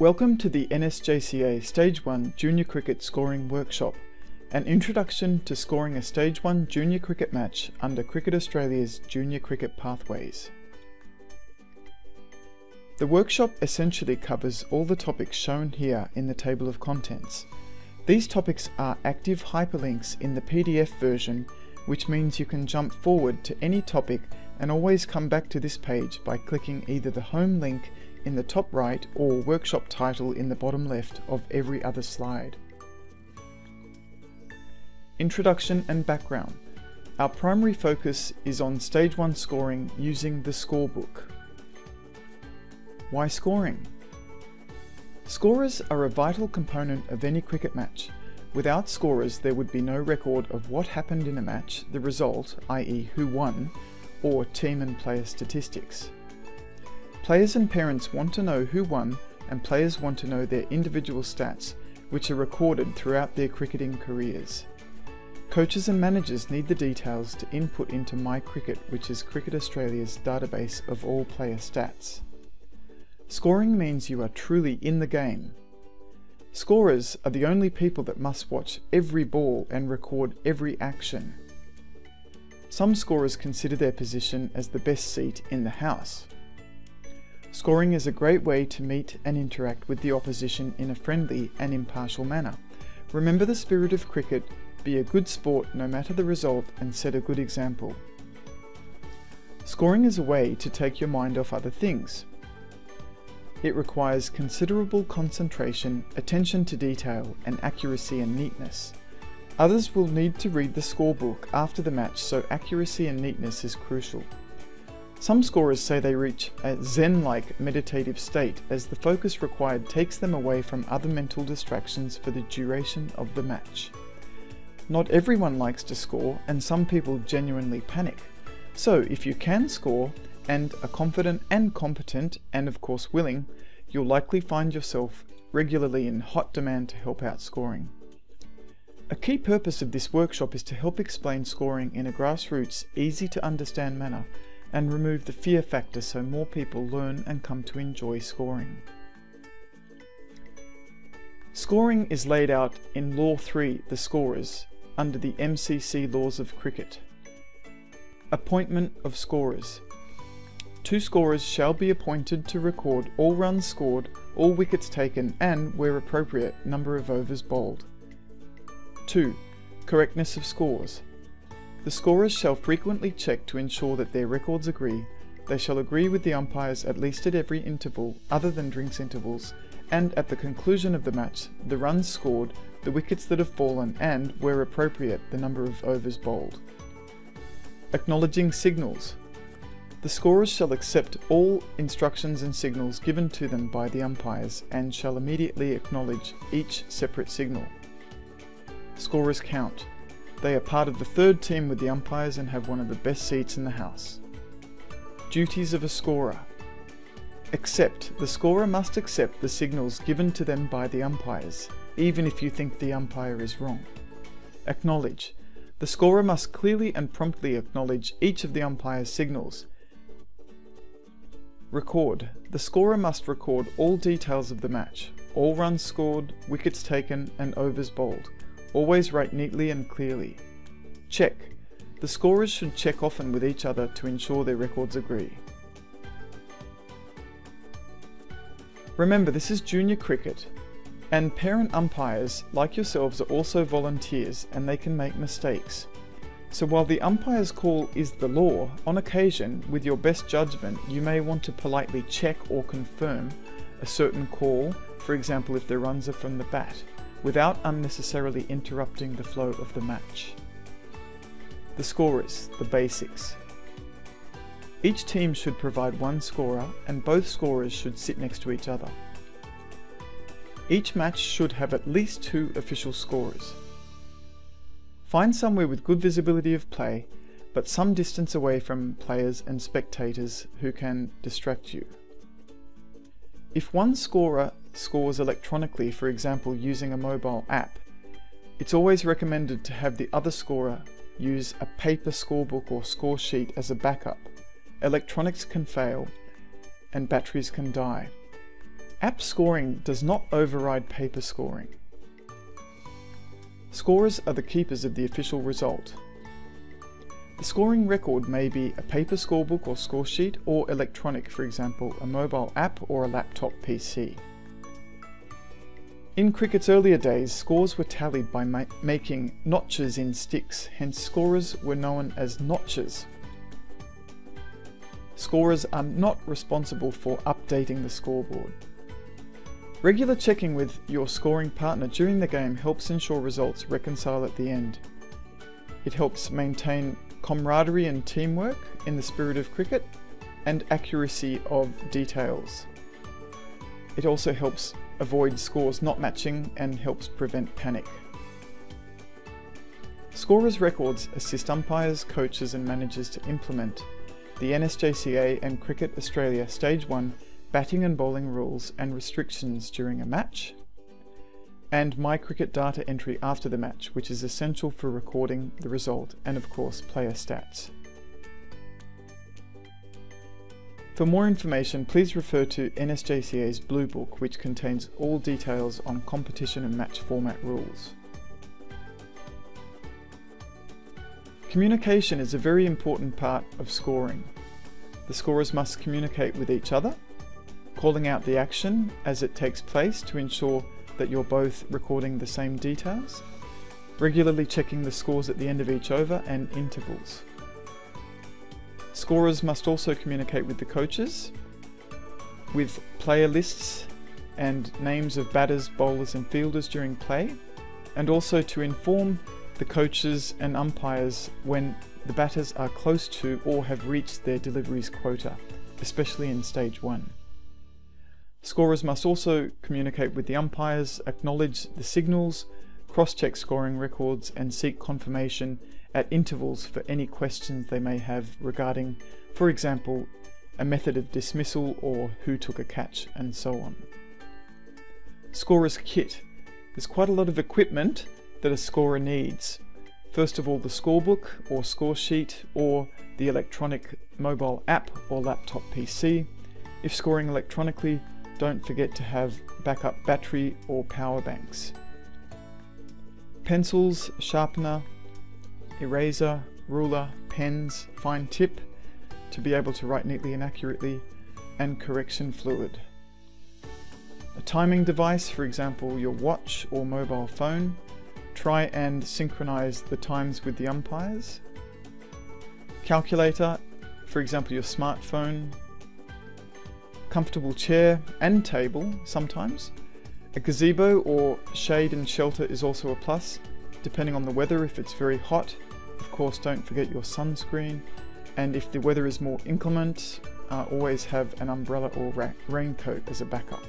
Welcome to the NSJCA Stage 1 Junior Cricket Scoring Workshop, an introduction to scoring a Stage 1 junior cricket match under Cricket Australia's Junior Cricket Pathways. The workshop essentially covers all the topics shown here in the table of contents. These topics are active hyperlinks in the PDF version, which means you can jump forward to any topic and always come back to this page by clicking either the home link in the top right or workshop title in the bottom left of every other slide. Introduction and background. Our primary focus is on Stage 1 scoring using the scorebook. Why scoring? Scorers are a vital component of any cricket match. Without scorers, there would be no record of what happened in a match, the result, i.e. who won, or team and player statistics. Players and parents want to know who won, and players want to know their individual stats, which are recorded throughout their cricketing careers. Coaches and managers need the details to input into My Cricket, which is Cricket Australia's database of all player stats. Scoring means you are truly in the game. Scorers are the only people that must watch every ball and record every action. Some scorers consider their position as the best seat in the house. Scoring is a great way to meet and interact with the opposition in a friendly and impartial manner. Remember the spirit of cricket, be a good sport no matter the result, and set a good example. Scoring is a way to take your mind off other things. It requires considerable concentration, attention to detail, and accuracy and neatness. Others will need to read the scorebook after the match, so accuracy and neatness is crucial. Some scorers say they reach a Zen-like meditative state as the focus required takes them away from other mental distractions for the duration of the match. Not everyone likes to score, and some people genuinely panic. So if you can score, and are confident and competent, and of course willing, you'll likely find yourself regularly in hot demand to help out scoring. A key purpose of this workshop is to help explain scoring in a grassroots, easy to understand manner, and remove the fear factor so more people learn and come to enjoy scoring. Scoring is laid out in Law 3, the scorers, under the MCC Laws of Cricket. Appointment of scorers. 2 scorers shall be appointed to record all runs scored, all wickets taken, and, where appropriate, number of overs bowled. 2. Correctness of scores. The scorers shall frequently check to ensure that their records agree. They shall agree with the umpires at least at every interval, other than drinks intervals, and at the conclusion of the match, the runs scored, the wickets that have fallen, and, where appropriate, the number of overs bowled. Acknowledging signals. The scorers shall accept all instructions and signals given to them by the umpires and shall immediately acknowledge each separate signal. Scorers count. They are part of the third team with the umpires and have one of the best seats in the house. Duties of a scorer. Accept. The scorer must accept the signals given to them by the umpires, even if you think the umpire is wrong. Acknowledge. The scorer must clearly and promptly acknowledge each of the umpire's signals. Record. The scorer must record all details of the match, all runs scored, wickets taken, and overs bowled. Always write neatly and clearly. Check. The scorers should check often with each other to ensure their records agree. Remember, this is junior cricket, and parent umpires, like yourselves, are also volunteers and they can make mistakes. So while the umpire's call is the law, on occasion, with your best judgment, you may want to politely check or confirm a certain call, for example if the runs are from the bat, without unnecessarily interrupting the flow of the match. The scorers, the basics. Each team should provide one scorer and both scorers should sit next to each other. Each match should have at least 2 official scorers. Find somewhere with good visibility of play, but some distance away from players and spectators who can distract you. If one scorer scores electronically, for example using a mobile app, it's always recommended to have the other scorer use a paper scorebook or score sheet as a backup. Electronics can fail and batteries can die. App scoring does not override paper scoring. Scorers are the keepers of the official result. The scoring record may be a paper scorebook or score sheet, or electronic, for example, a mobile app or a laptop PC. In cricket's earlier days, scores were tallied by making notches in sticks, hence scorers were known as notchers. Scorers are not responsible for updating the scoreboard. Regular checking with your scoring partner during the game helps ensure results reconcile at the end. It helps maintain camaraderie and teamwork in the spirit of cricket, and accuracy of details. It also helps avoid scores not matching and helps prevent panic. Scorers' records assist umpires, coaches and managers to implement the NSJCA and Cricket Australia Stage 1 batting and bowling rules and restrictions during a match, and My Cricket data entry after the match, which is essential for recording the result and of course player stats. For more information, please refer to NSJCA's Blue Book, which contains all details on competition and match format rules. Communication is a very important part of scoring. The scorers must communicate with each other, calling out the action as it takes place to ensure that you're both recording the same details, regularly checking the scores at the end of each over and intervals. Scorers must also communicate with the coaches, with player lists and names of batters, bowlers and fielders during play, and also to inform the coaches and umpires when the batters are close to or have reached their deliveries quota, especially in Stage 1. Scorers must also communicate with the umpires, acknowledge the signals, cross-check scoring records and seek confirmation at intervals for any questions they may have regarding, for example, a method of dismissal or who took a catch and so on. Scorer's kit. There's quite a lot of equipment that a scorer needs. First of all, the scorebook or score sheet, or the electronic mobile app or laptop PC. If scoring electronically, don't forget to have backup battery or power banks. Pencils, sharpener, eraser, ruler, pens, fine tip to be able to write neatly and accurately, and correction fluid. A timing device, for example your watch or mobile phone. Try and synchronize the times with the umpires. Calculator, for example your smartphone. Comfortable chair and table sometimes. A gazebo or shade and shelter is also a plus, depending on the weather. If it's very hot, of course don't forget your sunscreen, and if the weather is more inclement, always have an umbrella or raincoat as a backup.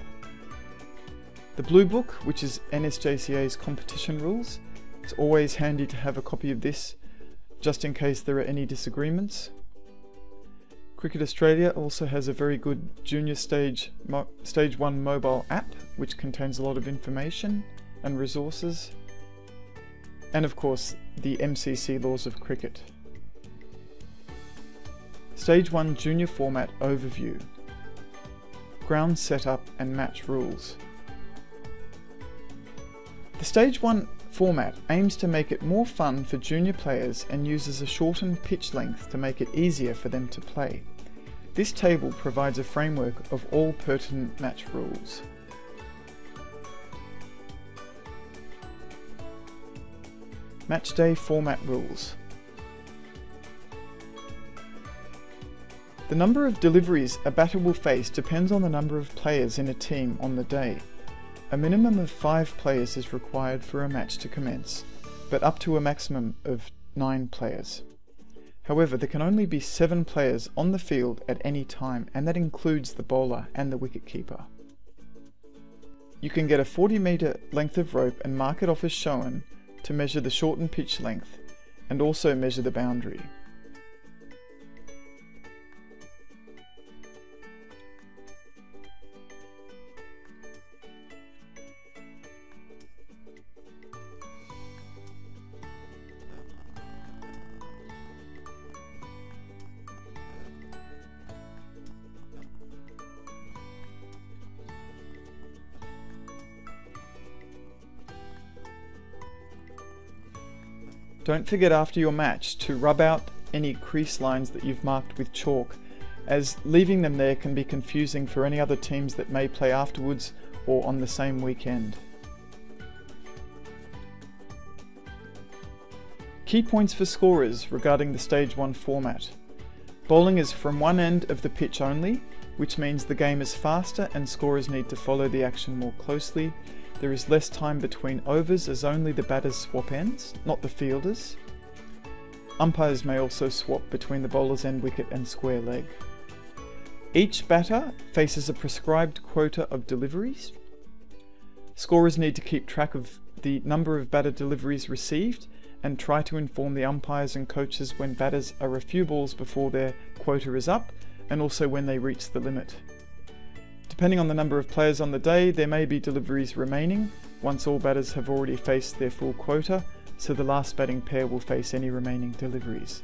The Blue Book, which is NSJCA's competition rules. It's always handy to have a copy of this just in case there are any disagreements. Cricket Australia also has a very good junior Stage 1 mobile app which contains a lot of information and resources. And of course the MCC laws of cricket. Stage 1 junior format overview. Ground setup and match rules. The Stage 1 format aims to make it more fun for junior players and uses a shortened pitch length to make it easier for them to play. This table provides a framework of all pertinent match rules. Matchday format rules. The number of deliveries a batter will face depends on the number of players in a team on the day. A minimum of 5 players is required for a match to commence, but up to a maximum of 9 players. However, there can only be 7 players on the field at any time, and that includes the bowler and the wicketkeeper. You can get a 40-metre length of rope and mark it off as shown to measure the shortened pitch length and also measure the boundary. Don't forget after your match to rub out any crease lines that you've marked with chalk, as leaving them there can be confusing for any other teams that may play afterwards or on the same weekend. Key points for scorers regarding the Stage 1 format. Bowling is from one end of the pitch only, which means the game is faster and scorers need to follow the action more closely. There is less time between overs as only the batters swap ends, not the fielders. Umpires may also swap between the bowler's end wicket and square leg. Each batter faces a prescribed quota of deliveries. Scorers need to keep track of the number of batter deliveries received and try to inform the umpires and coaches when batters are a few balls before their quota is up, and also when they reach the limit. Depending on the number of players on the day, there may be deliveries remaining once all batters have already faced their full quota, so the last batting pair will face any remaining deliveries.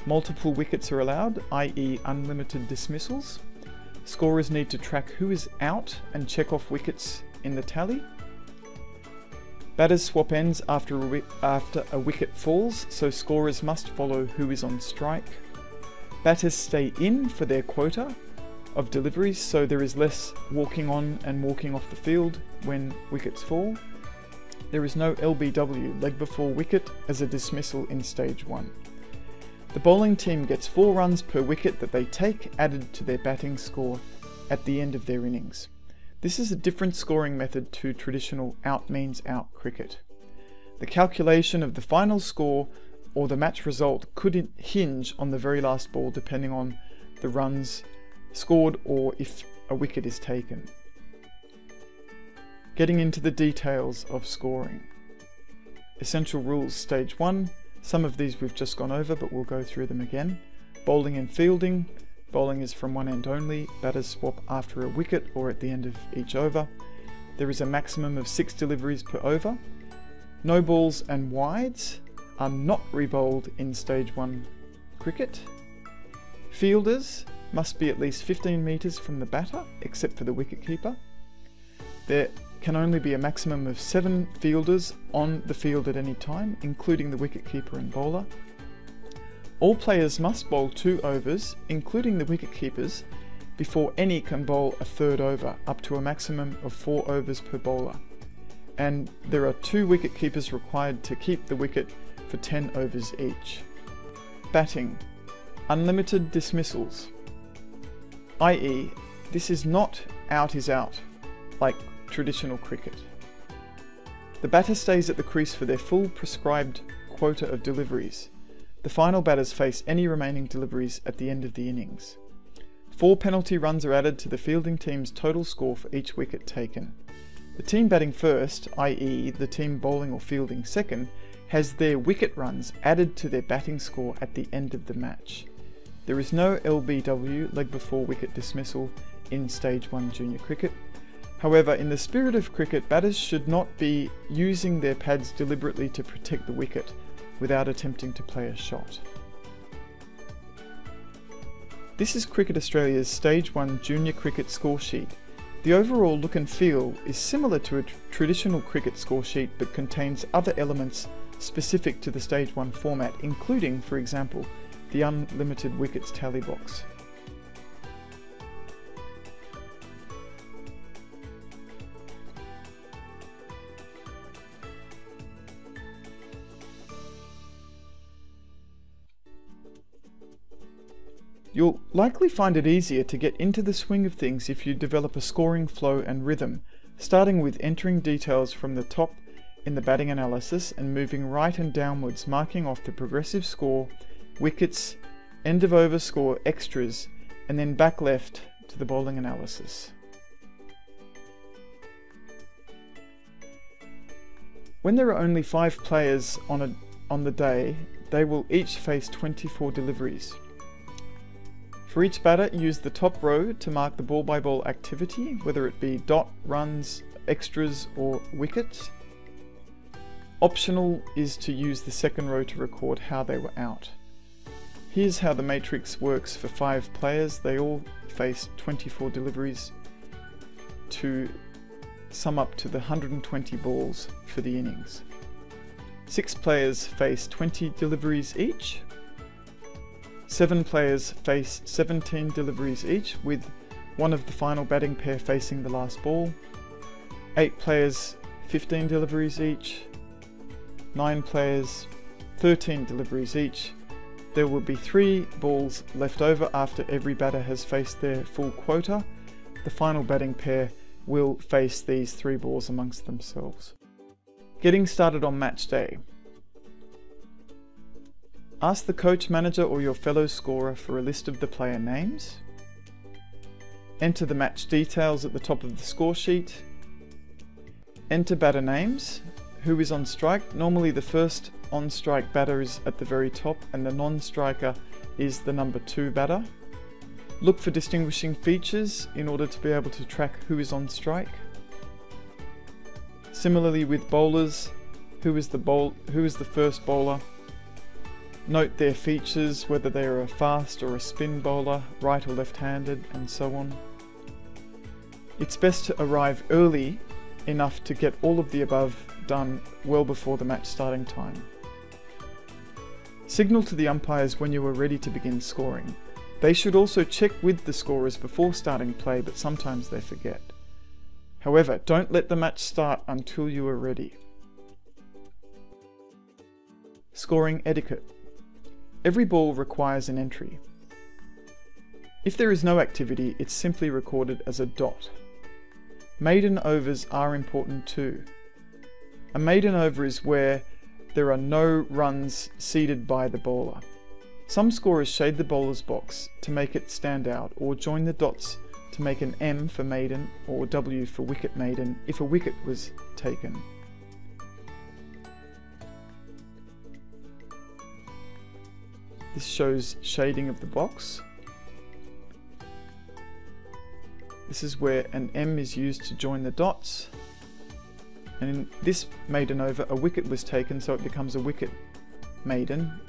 Multiple wickets are allowed, i.e. unlimited dismissals. Scorers need to track who is out and check off wickets in the tally. Batters swap ends after a wicket falls, so scorers must follow who is on strike. Batters stay in for their quota of deliveries, so there is less walking on and walking off the field when wickets fall. There is no LBW, leg before wicket, as a dismissal in Stage 1. The bowling team gets 4 runs per wicket that they take added to their batting score at the end of their innings. This is a different scoring method to traditional out means out cricket. The calculation of the final score or the match result could hinge on the very last ball depending on the runs scored or if a wicket is taken. Getting into the details of scoring. Essential rules Stage 1. Some of these we've just gone over, but we'll go through them again. Bowling and fielding. Bowling is from one end only. Batters swap after a wicket or at the end of each over. There is a maximum of 6 deliveries per over. No balls and wides are not re-bowled in Stage 1 cricket. Fielders must be at least 15 metres from the batter, except for the wicketkeeper. There can only be a maximum of 7 fielders on the field at any time, including the wicketkeeper and bowler. All players must bowl 2 overs, including the wicketkeepers, before any can bowl a 3rd over, up to a maximum of 4 overs per bowler. And there are 2 wicketkeepers required to keep the wicket for 10 overs each. Batting. Unlimited dismissals. I.e., this is not out is out, like traditional cricket. The batter stays at the crease for their full prescribed quota of deliveries. The final batters face any remaining deliveries at the end of the innings. 4 penalty runs are added to the fielding team's total score for each wicket taken. The team batting first, i.e. the team bowling or fielding second, has their wicket runs added to their batting score at the end of the match. There is no LBW, leg before wicket dismissal, in Stage 1 junior cricket. However, in the spirit of cricket, batters should not be using their pads deliberately to protect the wicket without attempting to play a shot. This is Cricket Australia's Stage 1 junior cricket score sheet. The overall look and feel is similar to a traditional cricket score sheet, but contains other elements specific to the Stage 1 format, including, for example, the unlimited wickets tally box. You'll likely find it easier to get into the swing of things if you develop a scoring flow and rhythm, starting with entering details from the top in the batting analysis and moving right and downwards, marking off the progressive score, wickets, end of over score, extras, and then back left to the bowling analysis. When there are only 5 players on the day, they will each face 24 deliveries. For each batter, use the top row to mark the ball-by-ball activity, whether it be dot, runs, extras, or wickets. Optional is to use the second row to record how they were out. Here's how the matrix works for 5 players. They all face 24 deliveries to sum up to the 120 balls for the innings. 6 players face 20 deliveries each. 7 players face 17 deliveries each, with one of the final batting pair facing the last ball. 8 players, 15 deliveries each. 9 players, 13 deliveries each. There will be 3 balls left over after every batter has faced their full quota. The final batting pair will face these 3 balls amongst themselves. Getting started on match day. Ask the coach, manager or your fellow scorer for a list of the player names. Enter the match details at the top of the score sheet. Enter batter names. Who is on strike? Normally the first on-strike batter is at the very top and the non-striker is the number 2 batter. Look for distinguishing features in order to be able to track who is on strike. Similarly with bowlers, who is the first bowler? Note their features, whether they are a fast or a spin bowler, right or left-handed, and so on. It's best to arrive early enough to get all of the above done well before the match starting time. Signal to the umpires when you are ready to begin scoring. They should also check with the scorers before starting play, but sometimes they forget. However, don't let the match start until you are ready. Scoring etiquette. Every ball requires an entry. If there is no activity, it's simply recorded as a dot. Maiden overs are important too. A maiden over is where there are no runs ceded by the bowler. Some scorers shade the bowler's box to make it stand out, or join the dots to make an M for maiden or W for wicket maiden if a wicket was taken. This shows shading of the box. This is where an M is used to join the dots. And in this maiden over, a wicket was taken, so it becomes a wicket maiden.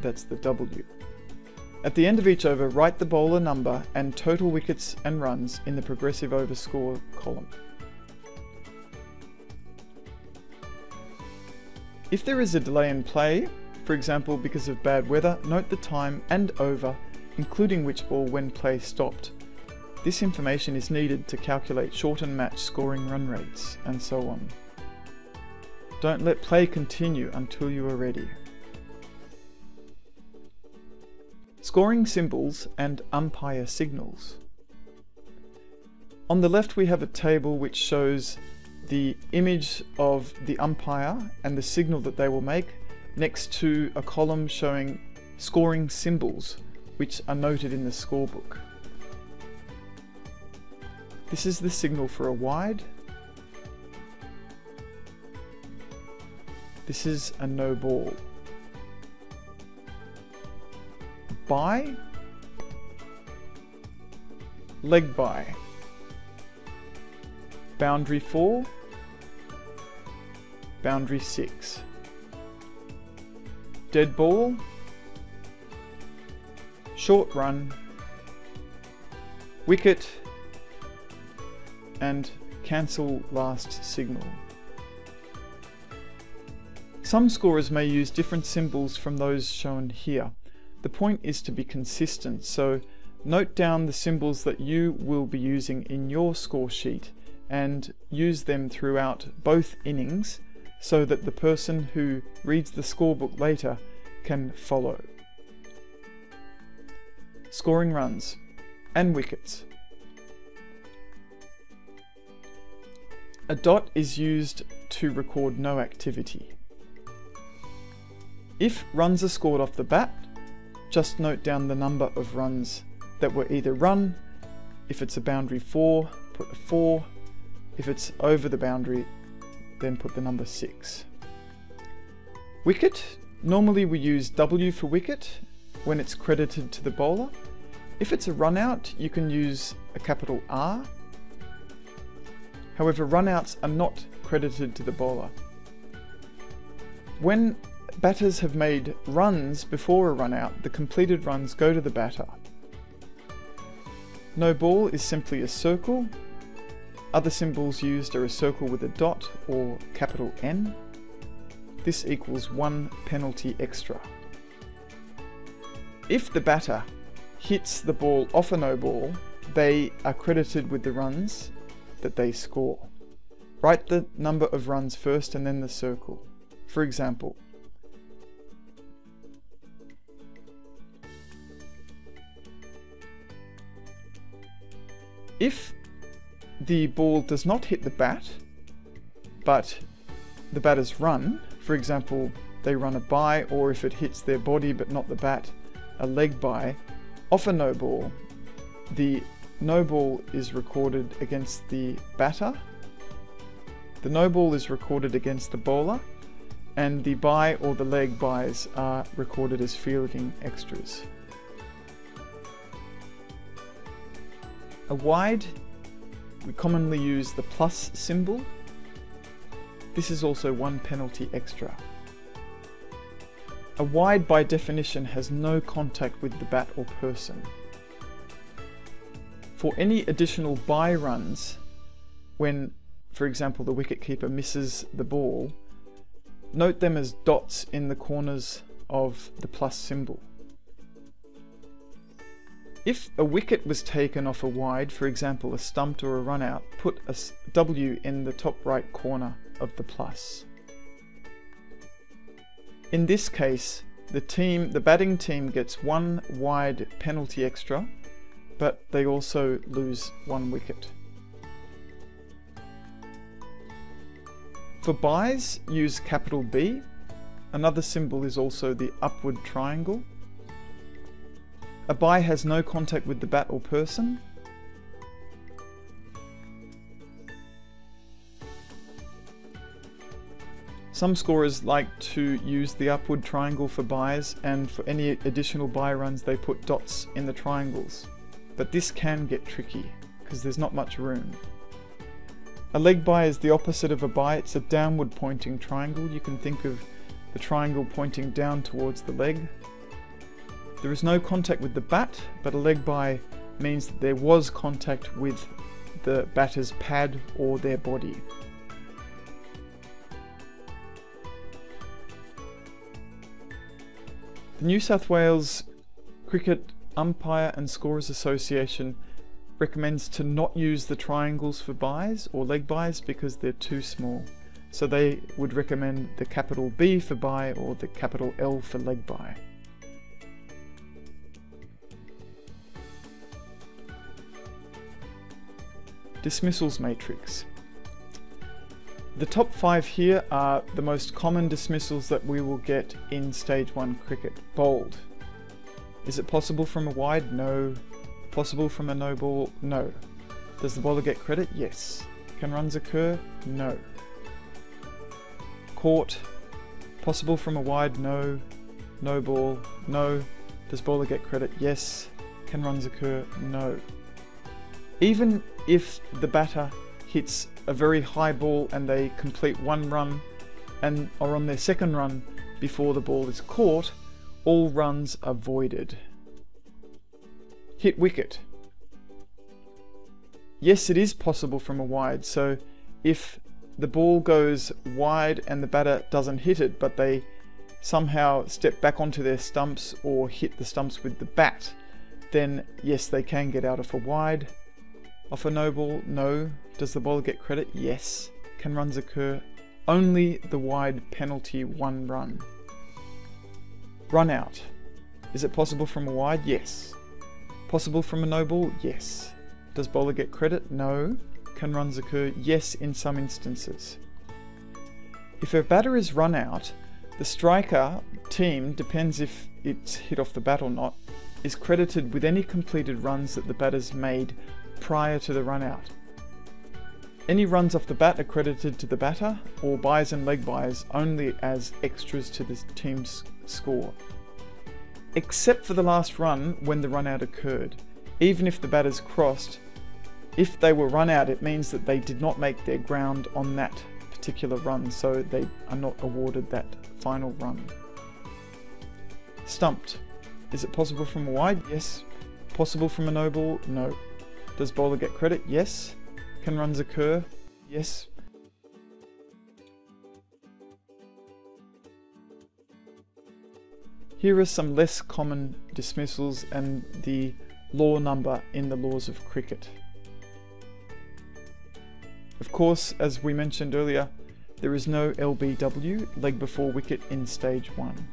That's the W. At the end of each over, write the bowler number and total wickets and runs in the progressive over score column. If there is a delay in play, for example because of bad weather, note the time and over, including which ball when play stopped. This information is needed to calculate shortened match scoring run rates, and so on. Don't let play continue until you are ready. Scoring symbols and umpire signals. On the left we have a table which shows the image of the umpire and the signal that they will make, next to a column showing scoring symbols which are noted in the scorebook. This is the signal for a wide. This is a no ball. Bye, leg bye, boundary 4, boundary 6, dead ball, short run, wicket, and cancel last signal. Some scorers may use different symbols from those shown here. The point is to be consistent, so note down the symbols that you will be using in your score sheet and use them throughout both innings so that the person who reads the scorebook later can follow. Scoring runs and wickets. A dot is used to record no activity. If runs are scored off the bat, just note down the number of runs that were either run. If it's a boundary 4, put a 4. If it's over the boundary, then put the number 6. Wicket, normally we use W for wicket when it's credited to the bowler. If it's a run out, you can use a capital R. However, runouts are not credited to the bowler. When batters have made runs before a run out, the completed runs go to the batter. No ball is simply a circle. Other symbols used are a circle with a dot or capital N. this equals 1 penalty extra. If the batter hits the ball off a no ball, they are credited with the runs that they score. Write the number of runs first and then the circle. For example, if the ball does not hit the bat, but the batter's run, for example, they run a bye, or if it hits their body but not the bat, a leg bye, off a no ball, the no ball is recorded against the batter, the no ball is recorded against the bowler, and the bye or the leg byes are recorded as fielding extras. A wide, we commonly use the plus symbol. This is also 1 penalty extra. A wide by definition has no contact with the bat or person. For any additional bye runs, when, for example, the wicketkeeper misses the ball, note them as dots in the corners of the plus symbol. If a wicket was taken off a wide, for example a stumped or a run out, put a W in the top right corner of the plus. In this case, the batting team gets 1 wide penalty extra, but they also lose 1 wicket. For byes, use capital B. Another symbol is also the upward triangle. A bye has no contact with the bat or person. Some scorers like to use the upward triangle for byes, and for any additional bye runs they put dots in the triangles. But this can get tricky because there's not much room. A leg bye is the opposite of a bye. It's a downward pointing triangle. You can think of the triangle pointing down towards the leg. There is no contact with the bat, but a leg bye means that there was contact with the batter's pad or their body. The New South Wales Cricket Umpire and Scorers Association recommends to not use the triangles for byes or leg byes because they're too small. So they would recommend the capital B for bye or the capital L for leg bye. Dismissals matrix. The top 5 here are the most common dismissals that we will get in Stage 1 cricket. Bowled. Is it possible from a wide? No. Possible from a no ball? No. Does the bowler get credit? Yes. Can runs occur? No. Caught. Possible from a wide? No. No ball? No. Does bowler get credit? Yes. Can runs occur? No. Even if the batter hits a very high ball and they complete 1 run and are on their 2nd run before the ball is caught, all runs are voided. Hit wicket. Yes, it is possible from a wide, so if the ball goes wide and the batter doesn't hit it, but they somehow step back onto their stumps or hit the stumps with the bat, then yes, they can get out of a wide. Off a no ball? No. Does the bowler get credit? Yes. Can runs occur? Only the wide penalty 1 run. Run out. Is it possible from a wide? Yes. Possible from a no ball? Yes. Does bowler get credit? No. Can runs occur? Yes, in some instances. If a batter is run out, the striker team, depends if it's hit off the bat or not, is credited with any completed runs that the batter's made prior to the run out. Any runs off the bat are credited to the batter, or byes and leg byes only as extras to the team's score. Except for the last run when the run out occurred. Even if the batters crossed, if they were run out, it means that they did not make their ground on that particular run, so they are not awarded that final run. Stumped. Is it possible from a wide? Yes. Possible from a no ball? No. Does bowler get credit? Yes. Can runs occur? Yes. Here are some less common dismissals and the law number in the laws of cricket. Of course, as we mentioned earlier, there is no LBW, leg before wicket, in stage 1.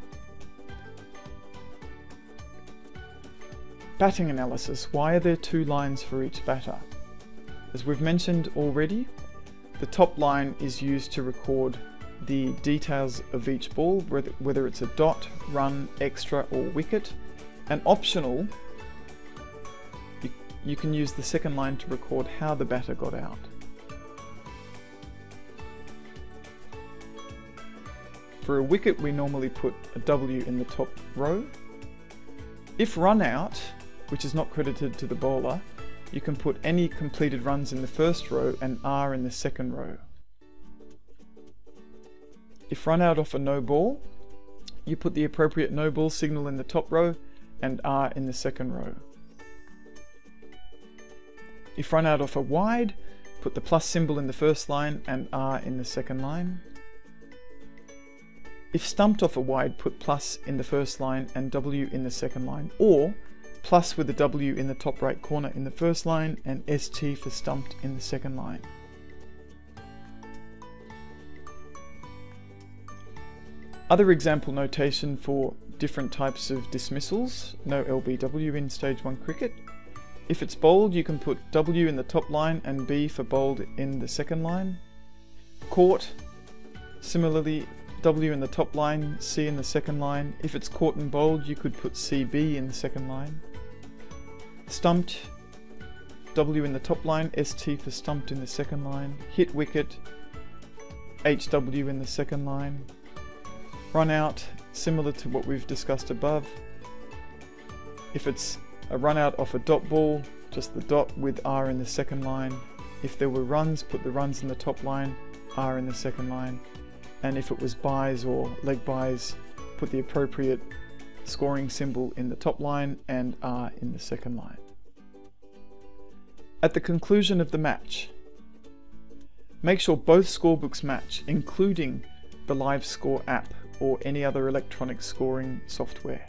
Batting analysis. Why are there 2 lines for each batter? As we've mentioned already, the top line is used to record the details of each ball, whether it's a dot, run, extra or wicket. And optional, you can use the second line to record how the batter got out. For a wicket, we normally put a W in the top row. If run out, which is not credited to the bowler, you can put any completed runs in the first row and R in the second row. If run out off a no ball, you put the appropriate no ball signal in the top row and R in the second row. If run out off a wide, put the plus symbol in the first line and R in the second line. If stumped off a wide, put plus in the first line and W in the second line, or plus with a W in the top right corner in the first line and ST for stumped in the second line. Other example notation for different types of dismissals: no LBW in stage 1 cricket. If it's bowled, you can put W in the top line and B for bowled in the second line. Caught, similarly, W in the top line, C in the second line. If it's caught and bowled, you could put CB in the second line. Stumped, W in the top line, ST for stumped in the second line. Hit wicket, HW in the second line. Run out, similar to what we've discussed above. If it's a run out off a dot ball, just the dot with R in the second line. If there were runs, put the runs in the top line, R in the second line. And if it was byes or leg byes, put the appropriate scoring symbol in the top line and R in the second line. At the conclusion of the match, make sure both scorebooks match, including the Live Score app or any other electronic scoring software.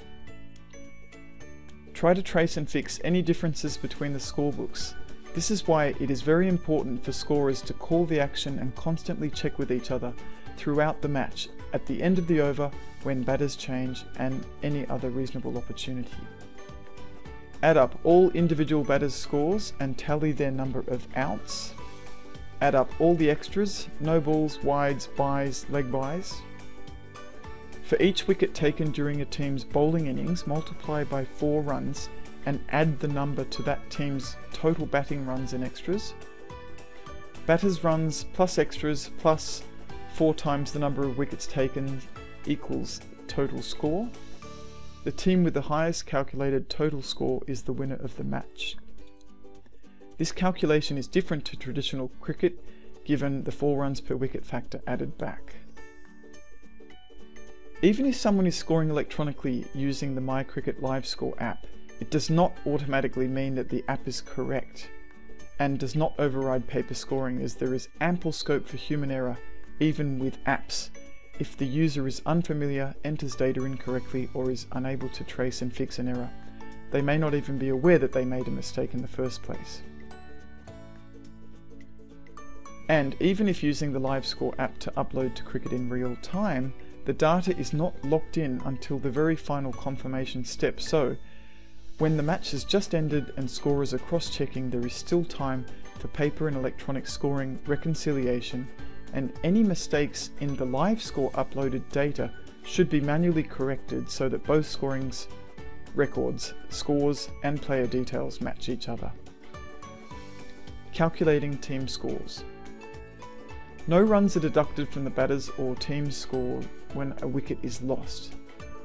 Try to trace and fix any differences between the scorebooks. This is why it is very important for scorers to call the action and constantly check with each other throughout the match, at the end of the over, when batters change, and any other reasonable opportunity. Add up all individual batters' scores and tally their number of outs. Add up all the extras, no balls, wides, byes, leg byes. For each wicket taken during a team's bowling innings, multiply by 4 runs and add the number to that team's total batting runs and extras. Batters' runs plus extras plus 4 times the number of wickets taken equals total score. The team with the highest calculated total score is the winner of the match. This calculation is different to traditional cricket, given the 4 runs per wicket factor added back. Even if someone is scoring electronically using the MyCricket Live Score app, it does not automatically mean that the app is correct and does not override paper scoring, as there is ample scope for human error even with apps if the user is unfamiliar, enters data incorrectly, or is unable to trace and fix an error. They may not even be aware that they made a mistake in the first place. And even if using the Live Score app to upload to Cricket in real time, the data is not locked in until the very final confirmation step, so when the match has just ended and scorers are cross-checking, there is still time for paper and electronic scoring reconciliation, and any mistakes in the Live Score uploaded data should be manually corrected so that both scorings records, scores and player details match each other. Calculating team scores. No runs are deducted from the batter's or team's score when a wicket is lost.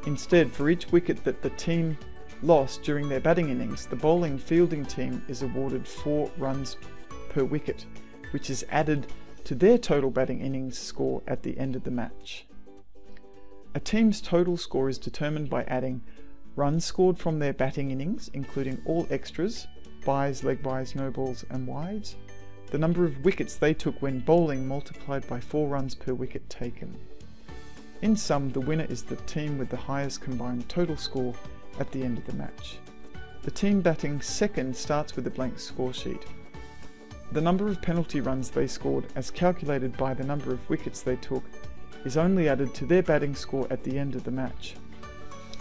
Instead, for each wicket that the team lost during their batting innings, the bowling fielding team is awarded 4 runs per wicket, which is added to their total batting innings score at the end of the match. A team's total score is determined by adding runs scored from their batting innings, including all extras, byes, leg byes, no balls and wides, the number of wickets they took when bowling multiplied by 4 runs per wicket taken. In sum, the winner is the team with the highest combined total score at the end of the match. The team batting second starts with a blank score sheet. The number of penalty runs they scored, as calculated by the number of wickets they took, is only added to their batting score at the end of the match.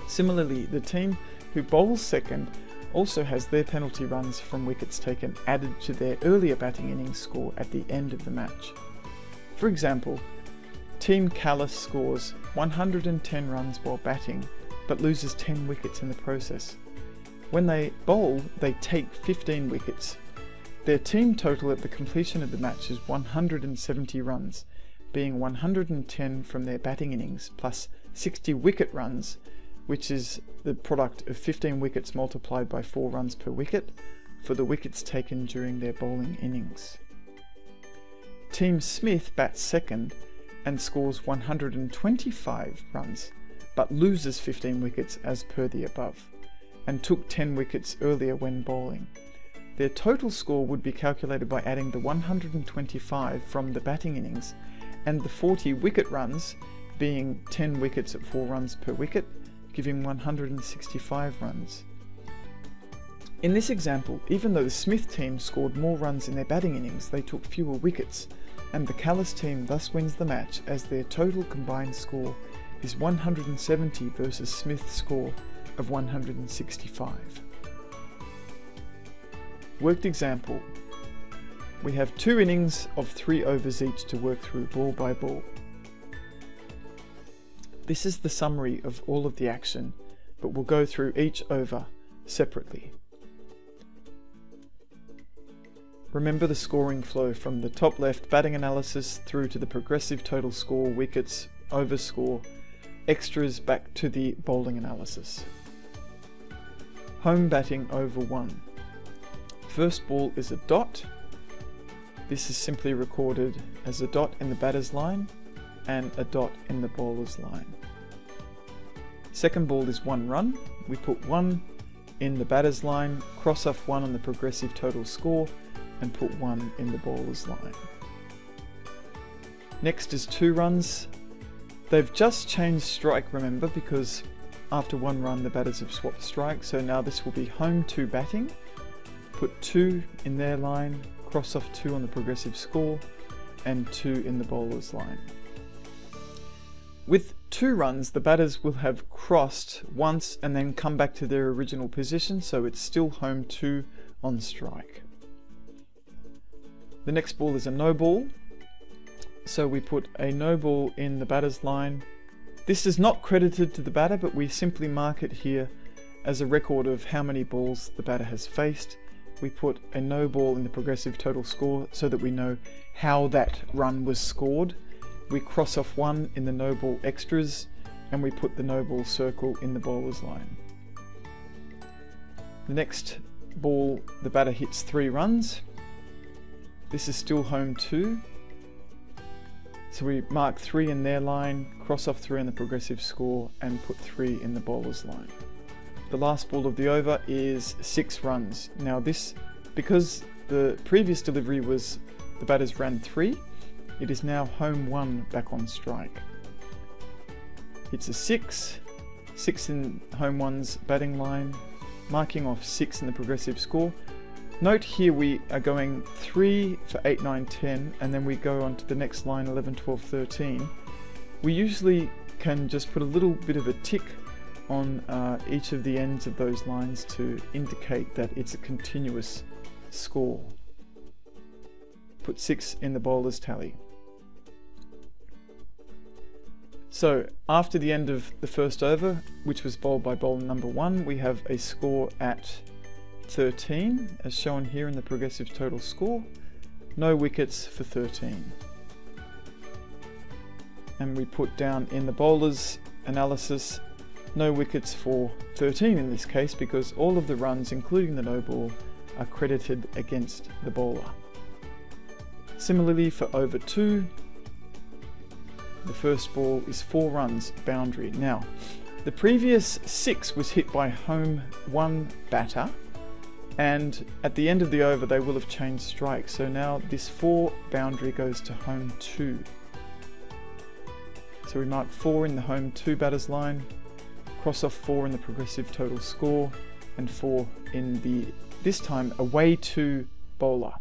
Similarly, the team who bowls second also has their penalty runs from wickets taken added to their earlier batting innings score at the end of the match. For example, Team Callis scores 110 runs while batting, but loses 10 wickets in the process. When they bowl, they take 15 wickets. Their team total at the completion of the match is 170 runs, being 110 from their batting innings plus 60 wicket runs, which is the product of 15 wickets multiplied by 4 runs per wicket for the wickets taken during their bowling innings. Team Smith bats second and scores 125 runs, but loses 15 wickets as per the above, and took 10 wickets earlier when bowling. Their total score would be calculated by adding the 125 from the batting innings and the 40 wicket runs, being 10 wickets at 4 runs per wicket, giving 165 runs. In this example, even though the Smith team scored more runs in their batting innings, they took fewer wickets, and the Callis team thus wins the match as their total combined score is 170 versus Smith's score of 165. Worked example. We have 2 innings of 3 overs each to work through ball by ball. This is the summary of all of the action, but we'll go through each over separately. Remember the scoring flow from the top left batting analysis through to the progressive total score, wickets, over score, extras back to the bowling analysis. Home batting over 1. First ball is a dot. This is simply recorded as a dot in the batter's line and a dot in the bowler's line. Second ball is 1 run. We put 1 in the batter's line, cross off 1 on the progressive total score, and put 1 in the bowler's line. Next is 2 runs. They've just changed strike, remember, because after 1 run the batters have swapped strike, so now this will be home 2 batting. Put 2 in their line, cross off 2 on the progressive score, and 2 in the bowler's line. With 2 runs, the batters will have crossed once and then come back to their original position, so it's still home 2 on strike. The next ball is a no ball, so we put a no ball in the batter's line. This is not credited to the batter, but we simply mark it here as a record of how many balls the batter has faced. We put a no ball in the progressive total score so that we know how that run was scored. We cross off 1 in the no ball extras, and we put the no ball circle in the bowler's line. The next ball, the batter hits 3 runs. This is still home 2. So we mark 3 in their line, cross off 3 in the progressive score, and put 3 in the bowler's line. The last ball of the over is 6 runs. Now this, because the previous delivery was the batters ran 3, it is now home 1 back on strike. It's a 6 in home 1's batting line, marking off 6 in the progressive score. Note here we are going 3 for 8, 9, 10, and then we go on to the next line 11, 12, 13. We usually can just put a little bit of a tick on each of the ends of those lines to indicate that it's a continuous score. Put 6 in the bowler's tally. So after the end of the first over, which was bowled by bowler number 1, we have a score at 13, as shown here in the progressive total score. No wickets for 13. And we put down in the bowler's analysis, no wickets for 13 in this case, because all of the runs, including the no ball, are credited against the bowler. Similarly for over 2, the first ball is 4 runs boundary. Now, the previous 6 was hit by home 1 batter, and at the end of the over they will have changed strike, so now this 4 boundary goes to home 2. So we mark 4 in the home 2 batters line, cross off 4 in the progressive total score, and 4 in the, this time, away 2 bowler.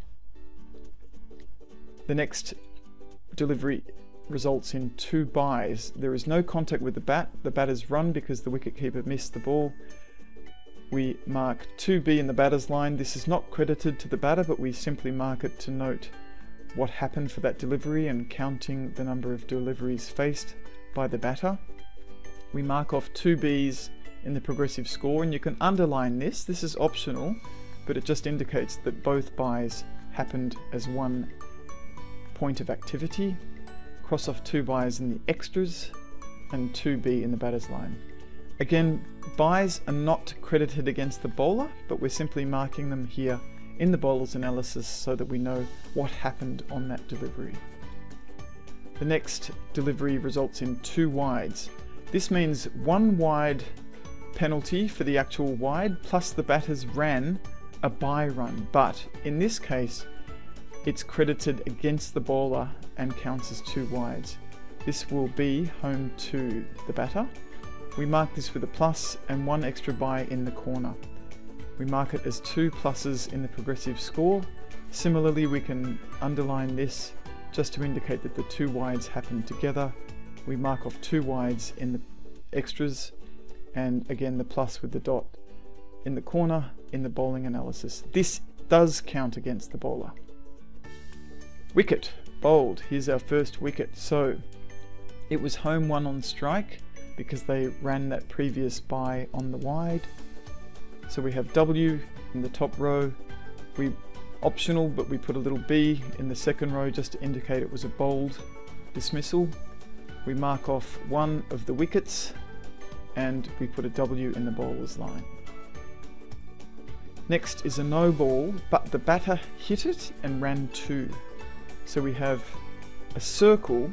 The next delivery results in 2 byes. There is no contact with the bat. The batter's run because the wicketkeeper missed the ball. We mark 2B in the batter's line. This is not credited to the batter, but we simply mark it to note what happened for that delivery and counting the number of deliveries faced by the batter. We mark off 2Bs in the progressive score, and you can underline this. This is optional, but it just indicates that both byes happened as one point of activity. Cross off 2 byes in the extras and 2B in the batter's line. Again, byes are not credited against the bowler, but we're simply marking them here in the bowler's analysis so that we know what happened on that delivery. The next delivery results in 2 wides. This means 1 wide penalty for the actual wide, plus the batters ran a bye run, but in this case it's credited against the bowler and counts as 2 wides. This will be home to the batter. We mark this with a plus and 1 extra bye in the corner. We mark it as 2 pluses in the progressive score. Similarly, we can underline this just to indicate that the 2 wides happened together. We mark off 2 wides in the extras, and again the plus with the dot in the corner in the bowling analysis. This does count against the bowler. Wicket, bowled. Here's our first wicket. So it was home 1 on strike because they ran that previous bye on the wide. So we have W in the top row. We optional, but we put a little B in the second row just to indicate it was a bowled dismissal. We mark off 1 of the wickets and we put a W in the bowler's line. Next is a no ball, but the batter hit it and ran 2. So we have a circle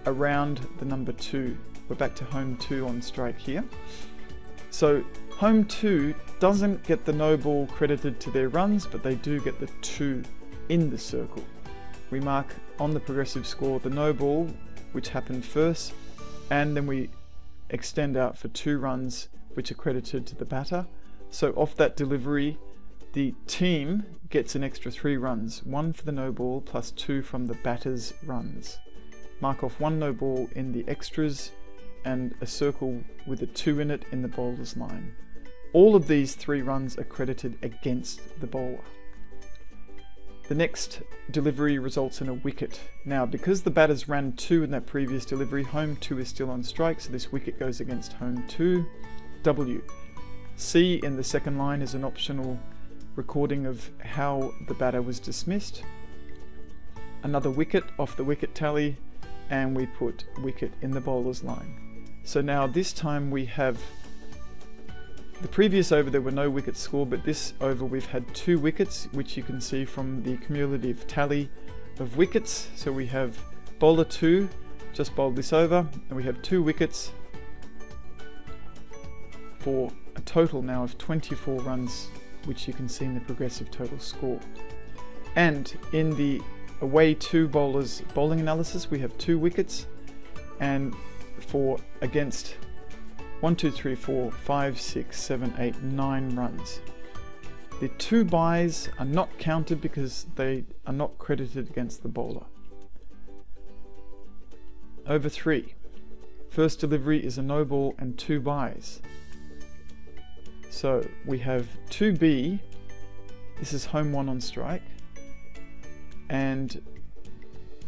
around the number 2. We're back to home 2 on strike here. So home 2 doesn't get the no ball credited to their runs, but they do get the 2 in the circle. We mark on the progressive score the no ball, which happened first, and then we extend out for 2 runs, which are credited to the batter. So off that delivery, the team gets an extra 3 runs, 1 for the no ball plus 2 from the batter's runs. Mark off 1 no ball in the extras and a circle with a 2 in it in the bowler's line. All of these 3 runs are credited against the bowler. The next delivery results in a wicket. Now, because the batters ran 2 in that previous delivery, home 2 is still on strike, so this wicket goes against home 2. W. C in the second line is an optional recording of how the batter was dismissed. Another wicket off the wicket tally, and we put wicket in the bowler's line. So now this time we have, the previous over there were no wickets scored, but this over we've had 2 wickets, which you can see from the cumulative tally of wickets. So we have bowler 2 just bowled this over, and we have 2 wickets for a total now of 24 runs, which you can see in the progressive total score. And in the away 2 bowlers bowling analysis, we have 2 wickets, and for against 1, 2, 3, 4, 5, 6, 7, 8, 9 runs. The 2 byes are not counted because they are not credited against the bowler. Over 3. First delivery is a no ball and 2 byes. So we have 2B, this is home 1 on strike, and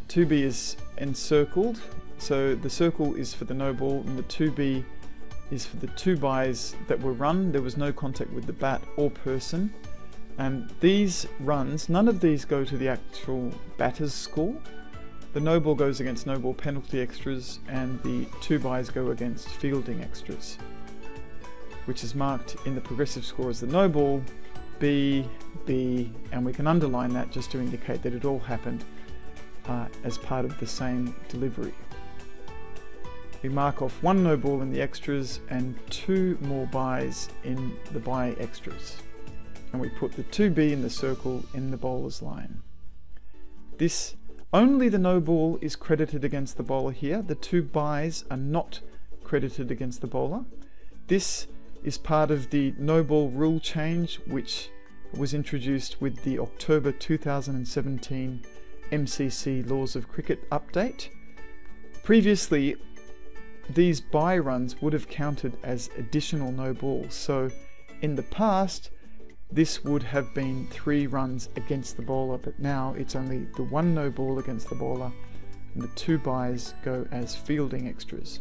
2B is encircled, so the circle is for the no ball and the 2B is for the 2 byes that were run. There was no contact with the bat or person, and these runs, none of these go to the actual batter's score. The no ball goes against no ball penalty extras, and the 2 byes go against fielding extras, which is marked in the progressive score as the no ball, B, B, and we can underline that just to indicate that it all happened as part of the same delivery. We mark off 1 no ball in the extras and 2 more byes in the bye extras. And we put the 2B in the circle in the bowler's line. This Only the no ball is credited against the bowler here. The 2 byes are not credited against the bowler. This is part of the no ball rule change, which was introduced with the October 2017 MCC Laws of Cricket update. Previously, these bye runs would have counted as additional no balls. So in the past, this would have been 3 runs against the bowler, but now it's only the 1 no ball against the bowler, and the 2 byes go as fielding extras.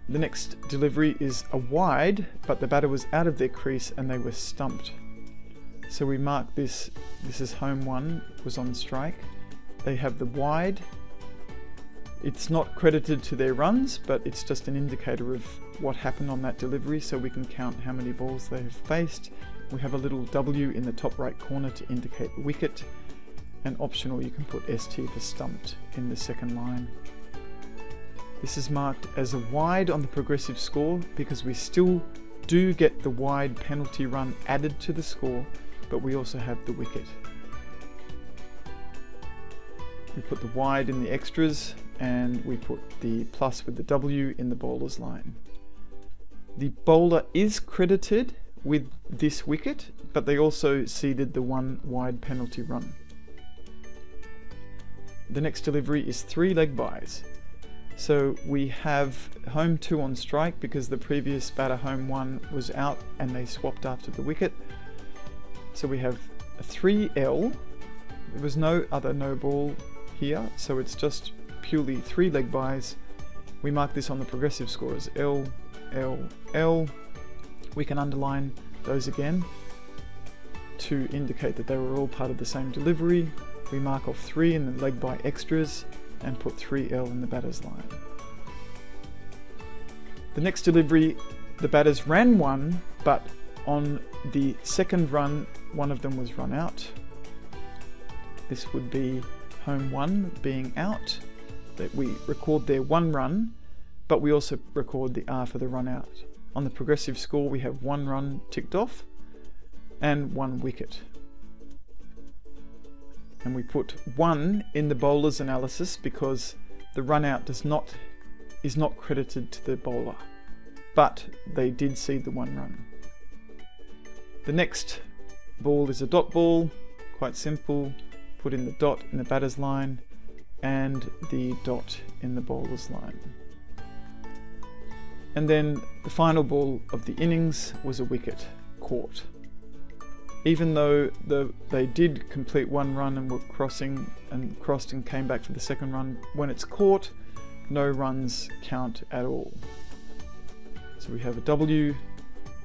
The next delivery is a wide, but the batter was out of their crease and they were stumped. So we mark this is home 1, was on strike. They have the wide. It's not credited to their runs, but it's just an indicator of what happened on that delivery, so we can count how many balls they have faced. We have a little W in the top right corner to indicate the wicket, and optional you can put ST for stumped in the second line. This is marked as a wide on the progressive score because we still do get the wide penalty run added to the score, but we also have the wicket. We put the wide in the extras, and we put the plus with the W in the bowler's line. The bowler is credited with this wicket, but they also ceded the 1 wide penalty run. The next delivery is 3 leg byes. So we have home 2 on strike because the previous batter home 1 was out and they swapped after the wicket. So we have a 3L. There was no other no ball here, so it's just purely 3 leg byes. We mark this on the progressive score as L, L, L. We can underline those again to indicate that they were all part of the same delivery. We mark off 3 in the leg bye extras and put 3L in the batter's line. The next delivery, the batters ran 1, but on the second run, one of them was run out. This would be home 1 being out. That we record their 1 run, but we also record the R for the run out. On the progressive score, we have 1 run ticked off and 1 wicket. And we put 1 in the bowler's analysis because the run out is not credited to the bowler, but they did cede the 1 run. The next ball is a dot ball, quite simple. Put in the dot in the batter's line and the dot in the bowler's line. And then the final ball of the innings was a wicket caught. Even though they did complete 1 run and were crossed and came back for the second run, when it's caught, no runs count at all. So we have a W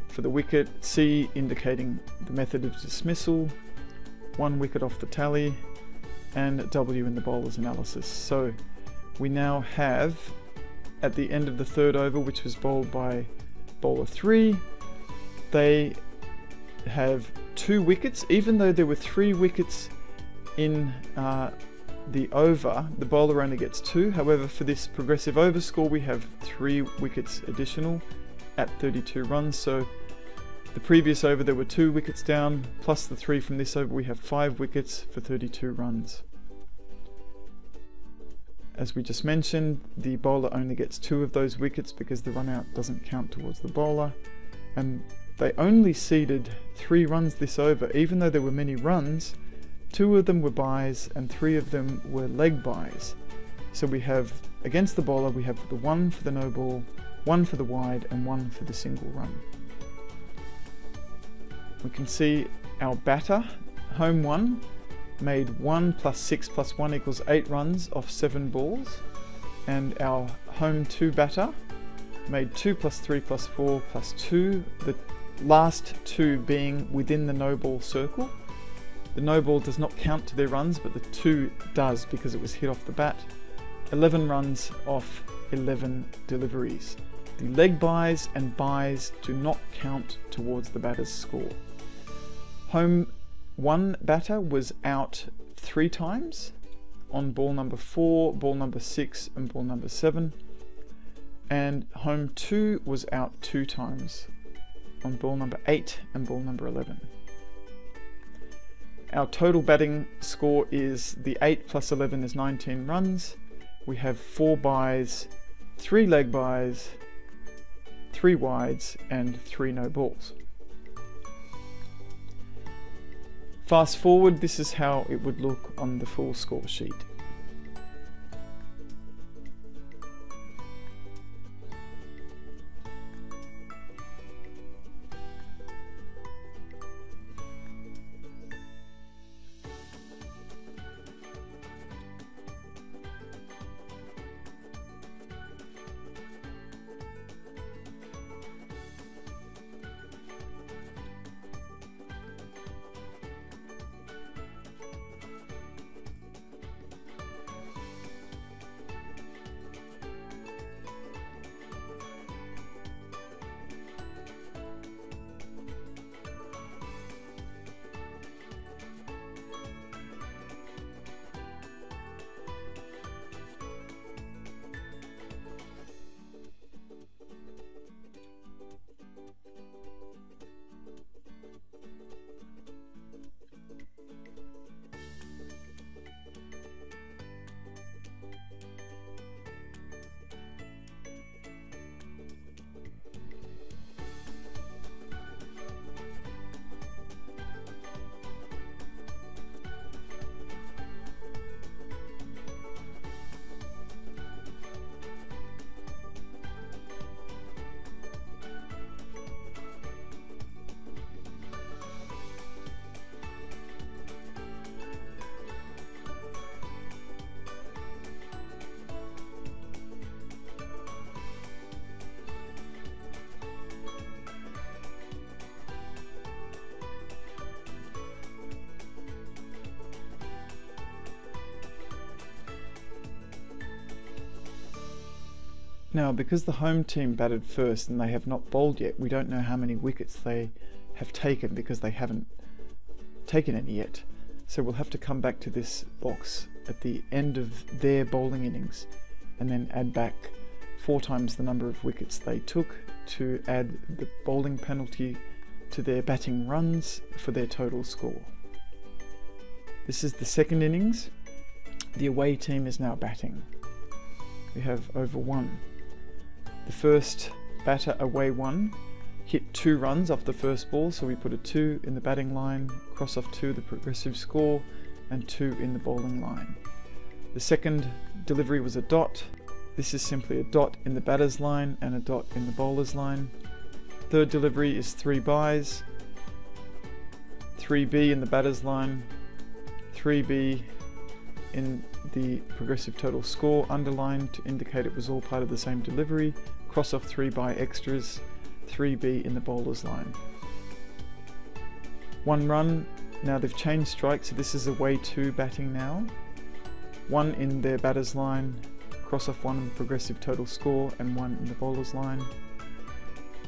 for the wicket, C indicating the method of dismissal, 1 wicket off the tally, and W in the bowler's analysis. So we now have, at the end of the 3rd over, which was bowled by bowler 3, they have 2 wickets. Even though there were 3 wickets in the over, the bowler only gets 2. However, for this progressive over score, we have 3 wickets additional at 32 runs. So the previous over there were 2 wickets down, plus the 3 from this over, we have 5 wickets for 32 runs. As we just mentioned, the bowler only gets 2 of those wickets because the run out doesn't count towards the bowler, and they only ceded 3 runs this over. Even though there were many runs, 2 of them were byes and 3 of them were leg byes. So we have, against the bowler, we have the 1 for the no ball, 1 for the wide, and 1 for the single run. We can see our batter, home 1, made 1 plus 6 plus 1 equals 8 runs off 7 balls, and our home 2 batter made 2 plus 3 plus 4 plus 2, the last 2 being within the no ball circle. The no ball does not count to their runs, but the 2 does because it was hit off the bat. 11 runs off 11 deliveries. The leg byes and byes do not count towards the batter's score. Home 1 batter was out 3 times on ball number 4, ball number 6 and ball number 7, and home 2 was out 2 times on ball number 8 and ball number 11. Our total batting score is the 8 plus 11 is 19 runs. We have 4 byes, 3 leg byes, 3 wides, and 3 no balls. Fast forward, this is how it would look on the full score sheet. Now, because the home team batted first and they have not bowled yet, we don't know how many wickets they have taken because they haven't taken any yet. So we'll have to come back to this box at the end of their bowling innings and then add back 4 times the number of wickets they took to add the bowling penalty to their batting runs for their total score. This is the second innings. The away team is now batting. We have over 1. The first batter, away 1, hit 2 runs off the first ball, so we put a 2 in the batting line, cross off 2 the progressive score, and 2 in the bowling line. The second delivery was a dot. This is simply a dot in the batter's line and a dot in the bowler's line. Third delivery is 3 byes, 3B in the batter's line, 3B in the progressive total score, underlined to indicate it was all part of the same delivery, cross off 3 by extras, 3B in the bowler's line. 1 run. Now they've changed strike, so this is away 2 batting now. 1 in their batter's line, cross off 1 in the progressive total score, and 1 in the bowler's line.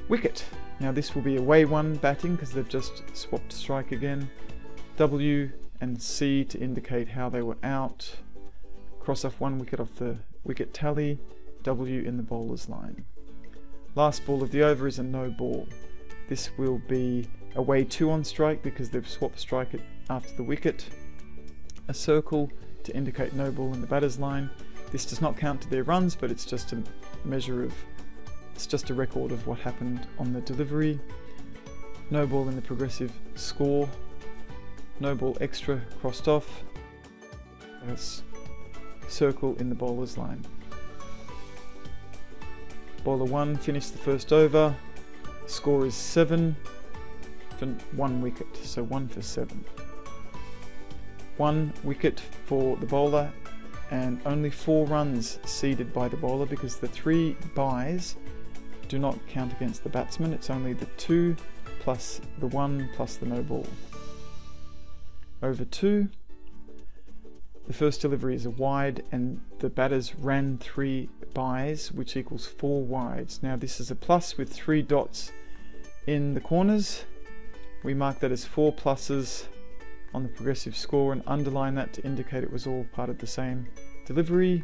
Wicket. Now this will be away 1 batting because they've just swapped strike again. W and C to indicate how they were out. Cross off 1 wicket off the wicket tally, W in the bowler's line. Last ball of the over is a no ball. This will be away 2 on strike because they've swapped strike after the wicket. A circle to indicate no ball in the batter's line. This does not count to their runs, but it's just a measure of, it's just a record of what happened on the delivery. No ball in the progressive score. No ball extra crossed off. A circle in the bowler's line. Bowler 1 finished the first over. Score is 7 for 1 wicket, so 1 for 7. 1 wicket for the bowler and only 4 runs ceded by the bowler because the 3 byes do not count against the batsman. It's only the 2 plus the 1 plus the no ball. Over 2. The first delivery is a wide and the batters ran 3 byes, which equals 4 wides. Now this is a plus with 3 dots in the corners. We mark that as 4 pluses on the progressive score and underline that to indicate it was all part of the same delivery.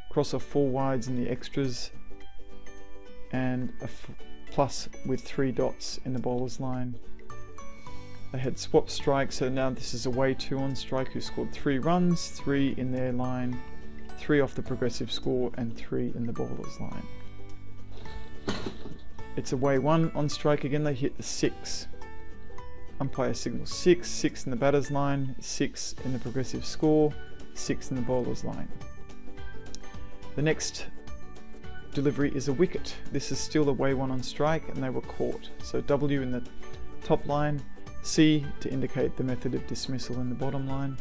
Cross off 4 wides in the extras and a plus with 3 dots in the bowler's line. They had swapped strike, so now this is away 2 on strike who scored 3 runs, 3 in their line, 3 off the progressive score and 3 in the bowler's line. It's away 1 on strike again, they hit the 6. Umpire signals 6, 6 in the batter's line, 6 in the progressive score, 6 in the bowler's line. The next delivery is a wicket. This is still away 1 on strike and they were caught. So W in the top line, C to indicate the method of dismissal in the bottom line,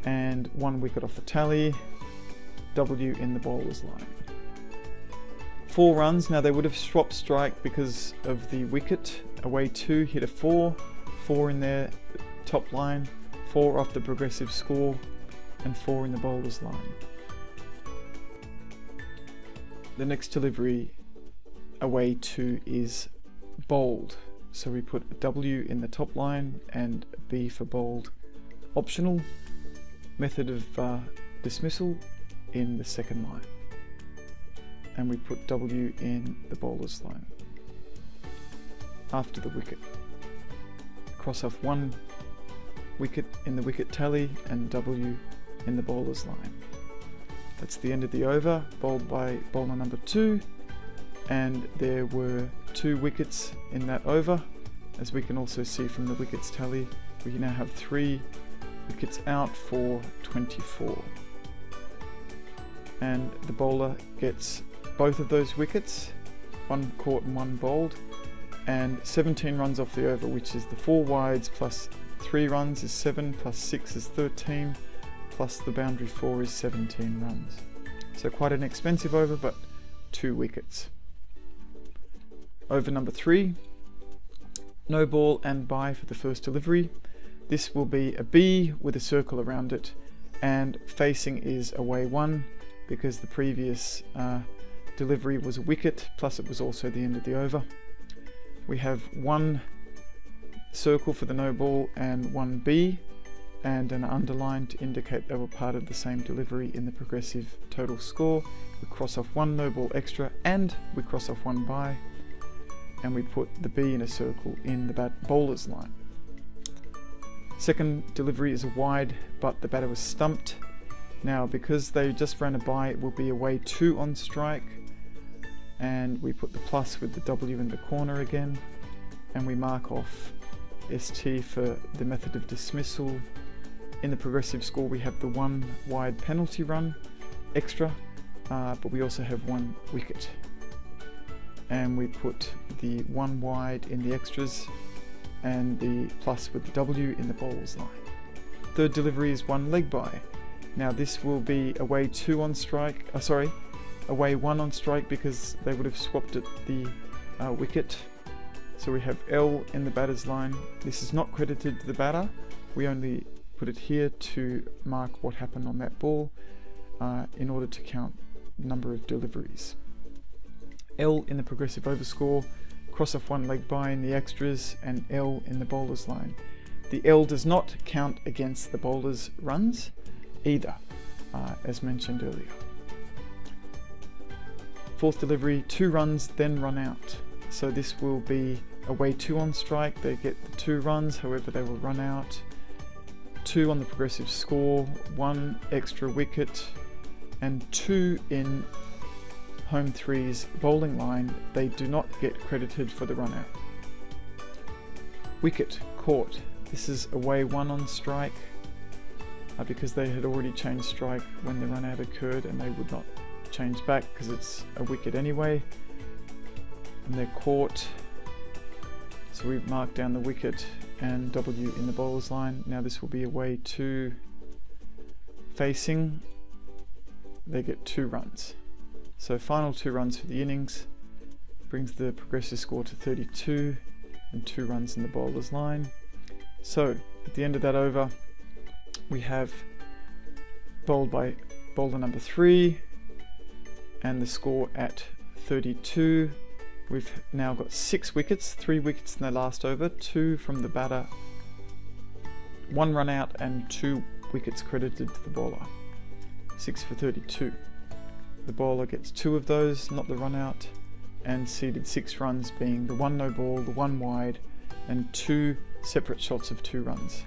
and 1 wicket off the tally, W in the bowler's line. 4 runs, now they would have swapped strike because of the wicket. Away 2 hit a 4, 4 in their top line, 4 off the progressive score and 4 in the bowler's line. The next delivery, away 2, is bowled. So we put a W in the top line and a B for bowled. Optional. Method of dismissal in the second line. And we put W in the bowler's line after the wicket. Cross off 1 wicket in the wicket tally and W in the bowler's line. That's the end of the over, bowled by bowler number 2, and there were 2 wickets in that over. As we can also see from the wickets tally, we now have 3 wickets out for 24. And the bowler gets both of those wickets, 1 caught and 1 bowled, and 17 runs off the over, which is the 4 wides plus 3 runs is 7, plus 6 is 13, plus the boundary 4 is 17 runs. So quite an expensive over, but 2 wickets. Over number 3, no ball and bye for the first delivery. This will be a B with a circle around it, and facing is away 1 because the previous delivery was a wicket, plus it was also the end of the over. We have 1 circle for the no ball and 1 B, and an underline to indicate they were part of the same delivery in the progressive total score. We cross off 1 no ball extra and we cross off 1 bye, and we put the B in a circle in the bowler's line. Second delivery is a wide, but the batter was stumped. Now because they just ran a bye, it will be away 2 on strike, and we put the plus with the W in the corner again, and we mark off ST for the method of dismissal. In the progressive score we have the 1 wide penalty run extra, but we also have 1 wicket, and we put the 1 wide in the extras and the plus with the W in the bowler's line. Third delivery is 1 leg bye. Now this will be away 2 on strike, away 1 on strike because they would have swapped at the wicket. So we have L in the batter's line. This is not credited to the batter, we only put it here to mark what happened on that ball in order to count the number of deliveries. L in the progressive overscore, cross off 1 leg bye in the extras, and L in the bowler's line. The L does not count against the bowler's runs either, as mentioned earlier. Fourth delivery, 2 runs then run out. So this will be away 2 on strike, they get the 2 runs, however they will run out. 2 on the progressive score, 1 extra wicket, and 2 in home 3's bowling line. They do not get credited for the run out. Wicket caught. This is away 1 on strike because they had already changed strike when the run out occurred, and they would not change back because it's a wicket anyway. And they're caught. So we've marked down the wicket and W in the bowler's line. Now this will be away 2 facing. They get 2 runs. So final 2 runs for the innings brings the progressive score to 32 and 2 runs in the bowler's line. So at the end of that over, we have bowled by bowler number 3 and the score at 32. We've now got 6 wickets, 3 wickets in the last over, 2 from the batter, 1 run out and 2 wickets credited to the bowler. 6 for 32. The bowler gets 2 of those, not the run out, and seeded 6 runs, being the 1 no ball, the 1 wide, and 2 separate shots of 2 runs.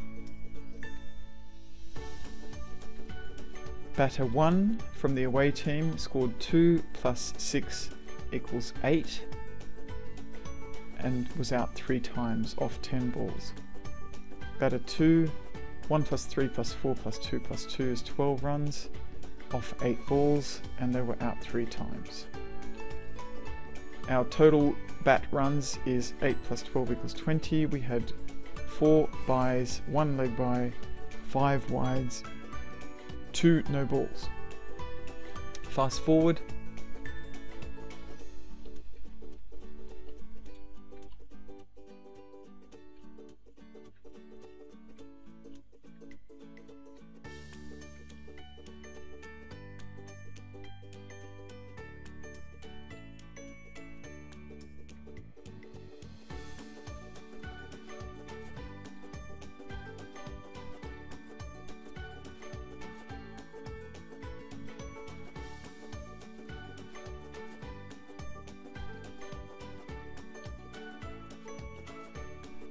Batter 1 from the away team scored 2 plus 6 equals 8 and was out 3 times off 10 balls. Batter 2, 1 plus 3 plus 4 plus 2 plus 2 is 12 runs off 8 balls, and they were out 3 times. Our total bat runs is 8 plus 12 equals 20. We had 4 byes, 1 leg bye, 5 wides, 2 no balls. Fast forward.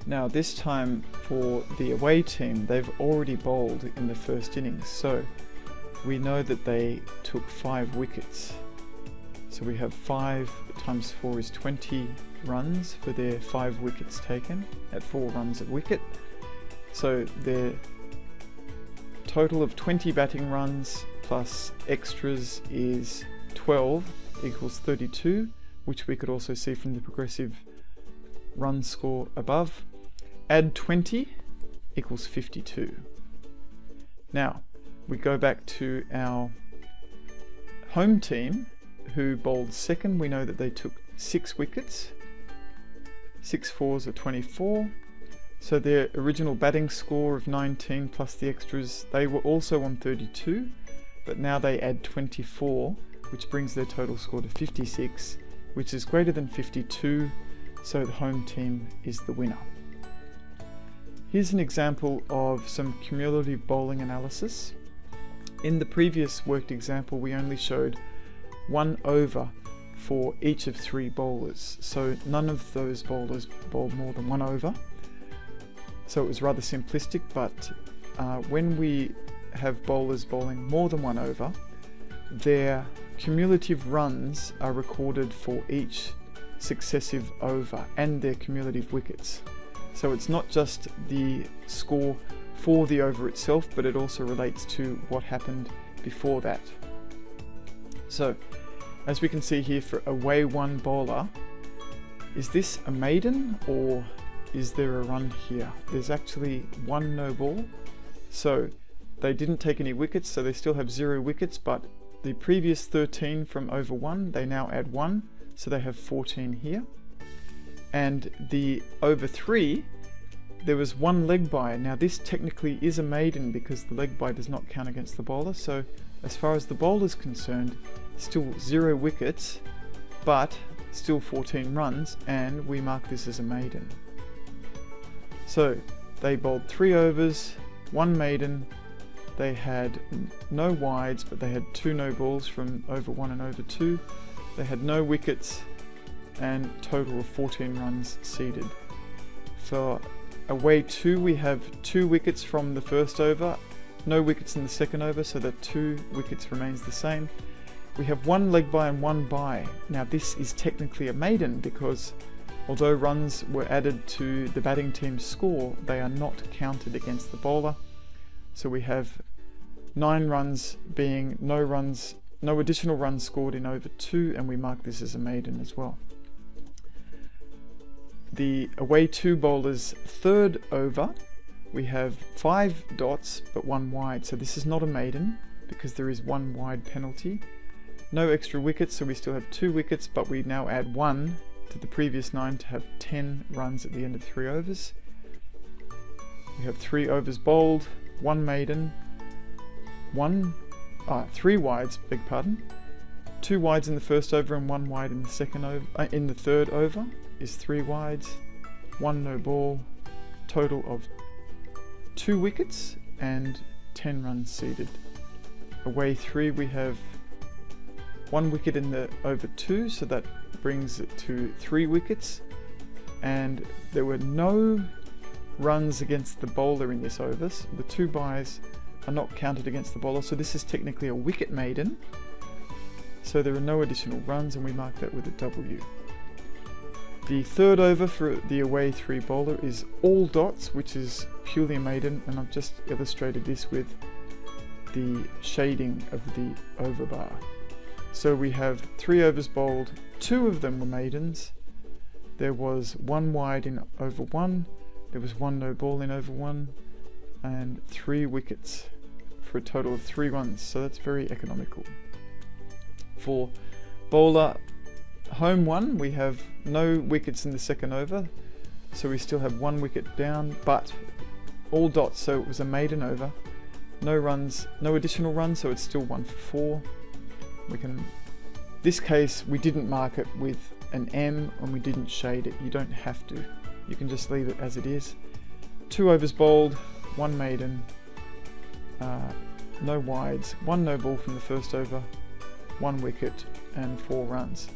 Now this time for the away team, they've already bowled in the first innings, so we know that they took 5 wickets. So we have 5 times 4 is 20 runs for their 5 wickets taken at 4 runs a wicket. So their total of 20 batting runs plus extras is 12 equals 32, which we could also see from the progressive run score above. Add 20 equals 52. Now we go back to our home team who bowled second. We know that they took 6 wickets. 6 fours are 24. So their original batting score of 19 plus the extras, they were also on 32, but now they add 24, which brings their total score to 56, which is greater than 52, so the home team is the winner. Here's an example of some cumulative bowling analysis. In the previous worked example, we only showed 1 over for each of 3 bowlers, so none of those bowlers bowled more than 1 over. So it was rather simplistic, but when we have bowlers bowling more than 1 over, their cumulative runs are recorded for each successive over and their cumulative wickets. So it's not just the score for the over itself, but it also relates to what happened before that. So as we can see here for away 1 bowler, is this a maiden or is there a run here? There's actually 1 no ball, so they didn't take any wickets, so they still have 0 wickets, but the previous 13 from over 1, they now add 1, so they have 14 here. And the over 3, there was 1 leg bye. Now this technically is a maiden because the leg bye does not count against the bowler, so as far as the bowler is concerned, still 0 wickets, but still 14 runs, and we mark this as a maiden. So they bowled 3 overs, 1 maiden, they had no wides, but they had 2 no balls from over 1 and over 2, they had no wickets, and total of 14 runs seeded. For away 2, we have 2 wickets from the first over, no wickets in the second over, so that 2 wickets remains the same. We have 1 leg bye and 1 bye. Now this is technically a maiden because although runs were added to the batting team's score, they are not counted against the bowler. So we have 9 runs being no additional runs scored in over 2, and we mark this as a maiden as well. The away 2 bowler's third over, we have 5 dots but 1 wide, so this is not a maiden because there is 1 wide penalty. No extra wickets, so we still have 2 wickets, but we now add 1 to the previous 9 to have 10 runs at the end of 3 overs. We have 3 overs bowled, 1 maiden, 3 wides, beg pardon. 2 wides in the first over and 1 wide in the second over. In the third over is 3 wides, 1 no ball, total of 2 wickets and 10 runs seeded. Away 3, we have 1 wicket in the over 2, so that brings it to 3 wickets, and there were no runs against the bowler in this over. So the 2 byes are not counted against the bowler, so this is technically a wicket maiden. So there are no additional runs, and we mark that with a W. The 3rd over for the away 3 bowler is all dots, which is purely a maiden, and I've just illustrated this with the shading of the over bar. So we have 3 overs bowled, 2 of them were maidens. There was 1 wide in over 1, there was 1 no ball in over 1, and 3 wickets for a total of 3 runs, so that's very economical. For bowler home 1, we have no wickets in the 2nd over, so we still have 1 wicket down, but all dots, so it was a maiden over. No runs, no additional runs, so it's still 1 for 4. We can, this case, we didn't mark it with an M and we didn't shade it. You don't have to. You can just leave it as it is. 2 overs bowled, 1 maiden, no wides, 1 no ball from the 1st over, 1 wicket and 4 runs.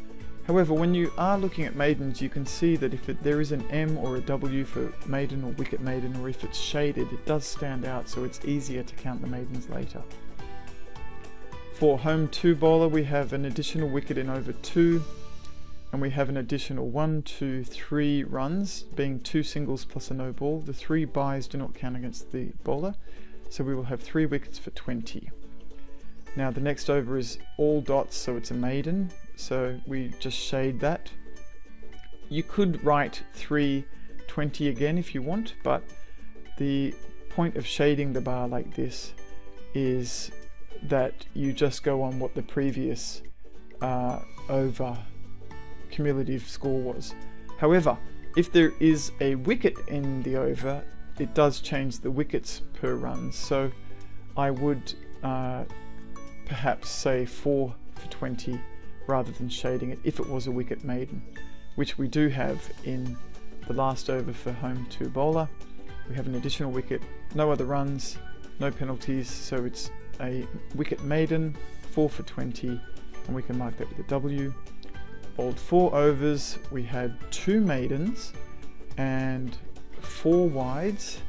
However, when you are looking at maidens, you can see that if there is an M or a W for maiden or wicket maiden, or if it's shaded, it does stand out, so it's easier to count the maidens later. For home 2 bowler, we have an additional wicket in over 2, and we have an additional 1, 2, 3 runs, being 2 singles plus a no ball. The 3 byes do not count against the bowler, so we will have 3 wickets for 20. Now the next over is all dots, so it's a maiden, so we just shade that. You could write 320 again if you want, but the point of shading the bar like this is that you just go on what the previous over cumulative score was. However, if there is a wicket in the over, it does change the wickets per run, so I would perhaps say 4 for 20 rather than shading it if it was a wicket maiden, which we do have in the last over for home 2 bowler. We have an additional wicket, no other runs, no penalties, so it's a wicket maiden, 4 for 20, and we can mark that with a W. Bowled 4 overs, we had 2 maidens and 4 wides,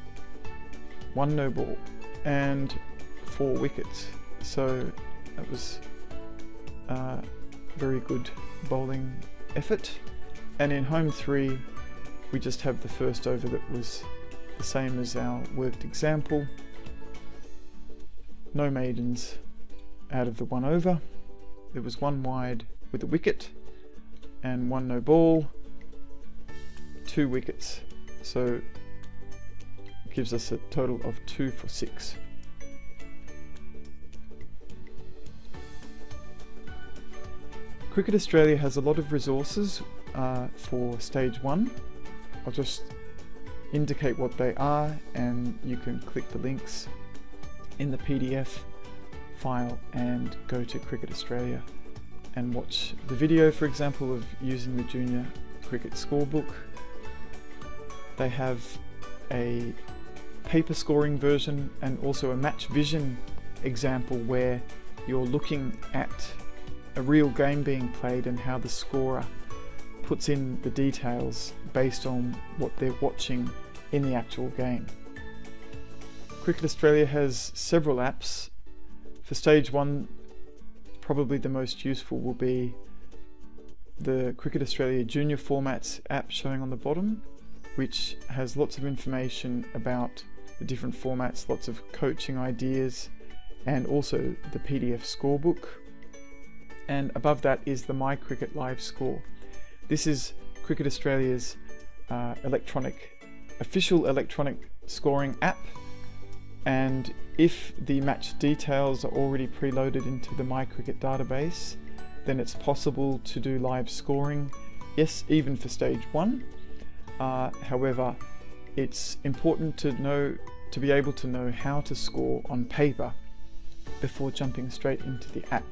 1 no ball and 4 wickets. So that was very good bowling effort. And in home 3, we just have the first over that was the same as our worked example. No maidens out of the 1 over. There was 1 wide with a wicket and 1 no ball, 2 wickets. So it gives us a total of 2 for 6. Cricket Australia has a lot of resources for Stage 1. I'll just indicate what they are, and you can click the links in the PDF file and go to Cricket Australia and watch the video, for example, of using the Junior Cricket Scorebook. They have a paper scoring version and also a match vision example where you're looking at a real game being played and how the scorer puts in the details based on what they're watching in the actual game. Cricket Australia has several apps. For Stage 1, probably the most useful will be the Cricket Australia Junior Formats app showing on the bottom, which has lots of information about the different formats, lots of coaching ideas, and also the PDF scorebook. And above that is the My Cricket Live Score. This is Cricket Australia's official electronic scoring app, and if the match details are already preloaded into the My Cricket database, then it's possible to do live scoring, yes, even for Stage 1. However, it's important to be able to know how to score on paper before jumping straight into the app,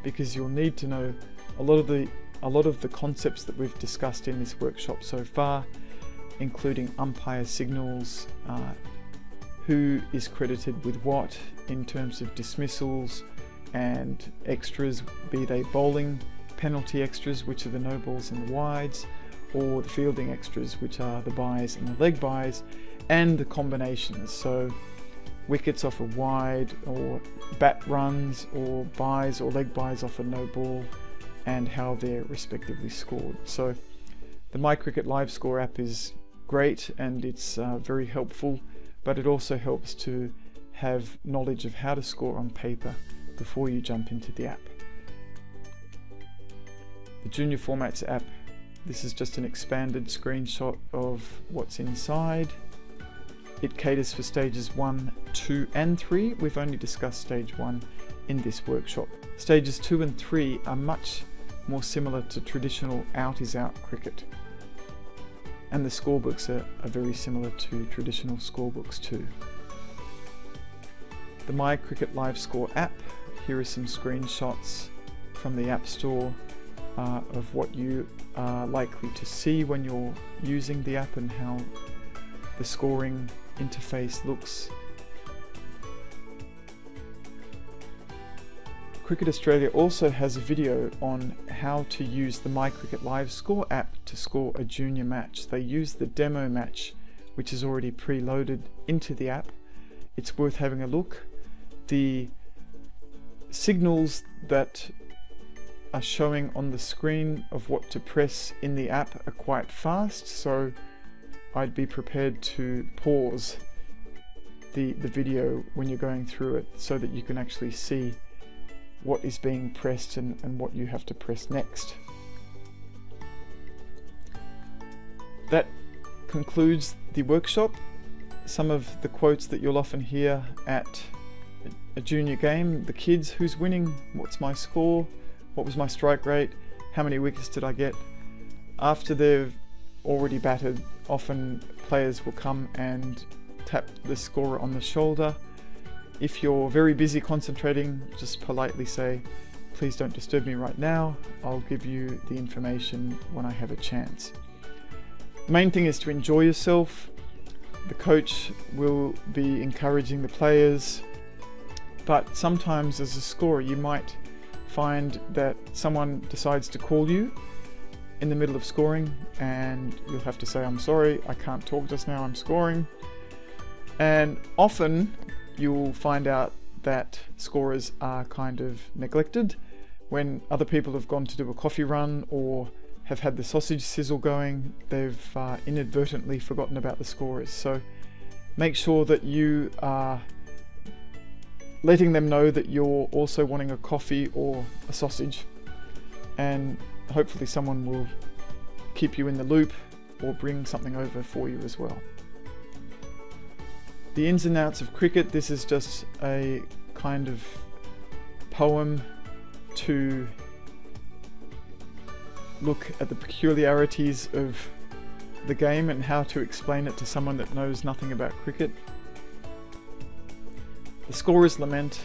because you'll need to know a lot of the concepts that we've discussed in this workshop so far, including umpire signals, who is credited with what in terms of dismissals and extras, be they bowling, penalty extras, which are the no balls and the wides, or the fielding extras, which are the byes and the leg byes, and the combinations, so wickets off a wide, or bat runs, or byes or leg byes off a no ball, and how they're respectively scored. So the MyCricket Live Score app is great and it's very helpful, but it also helps to have knowledge of how to score on paper before you jump into the app. The Junior Formats app, this is just an expanded screenshot of what's inside. It caters for stages 1, 2 and 3. We've only discussed stage 1 in this workshop. Stages 2 and 3 are much more similar to traditional out-is-out cricket. And the scorebooks are very similar to traditional scorebooks too. The MyCricket Live Score app, here are some screenshots from the App Store of what you are likely to see when you're using the app and how the scoring interface looks. Cricket Australia also has a video on how to use the MyCricket Live Score app to score a junior match. They use the demo match, which is already preloaded into the app. It's worth having a look. The signals that are showing on the screen of what to press in the app are quite fast, so I'd be prepared to pause the video when you're going through it so that you can actually see what is being pressed and what you have to press next. That concludes the workshop. Some of the quotes that you'll often hear at a junior game: the kids, who's winning, what's my score, what was my strike rate, how many wickets did I get. After they've already batted, often players will come and tap the scorer on the shoulder. If you're very busy concentrating, just politely say, please don't disturb me right now, I'll give you the information when I have a chance. The main thing is to enjoy yourself. The coach will be encouraging the players, but sometimes as a scorer you might find that someone decides to call you in the middle of scoring and you'll have to say, I'm sorry, I can't talk just now, I'm scoring. And often you'll find out that scorers are kind of neglected when other people have gone to do a coffee run or have had the sausage sizzle going. They've inadvertently forgotten about the scorers. So make sure that you are letting them know that you're also wanting a coffee or a sausage, and hopefully someone will keep you in the loop or bring something over for you as well. The ins and outs of cricket, this is just a kind of poem to look at the peculiarities of the game and how to explain it to someone that knows nothing about cricket. The Scorer's Lament,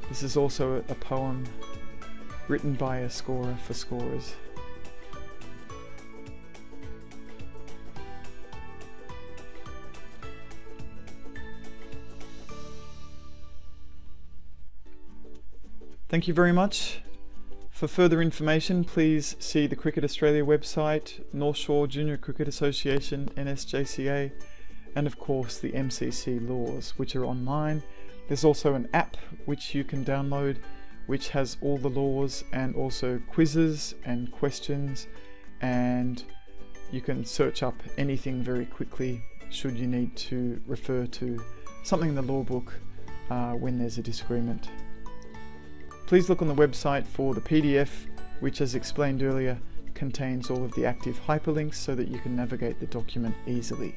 this is also a poem written by a scorer for scorers. Thank you very much. For further information, please see the Cricket Australia website, North Shore Junior Cricket Association, NSJCA, and of course the MCC laws, which are online. There's also an app which you can download, which has all the laws and also quizzes and questions, and you can search up anything very quickly should you need to refer to something in the law book when there's a disagreement. Please look on the website for the PDF, which, as explained earlier, contains all of the active hyperlinks so that you can navigate the document easily.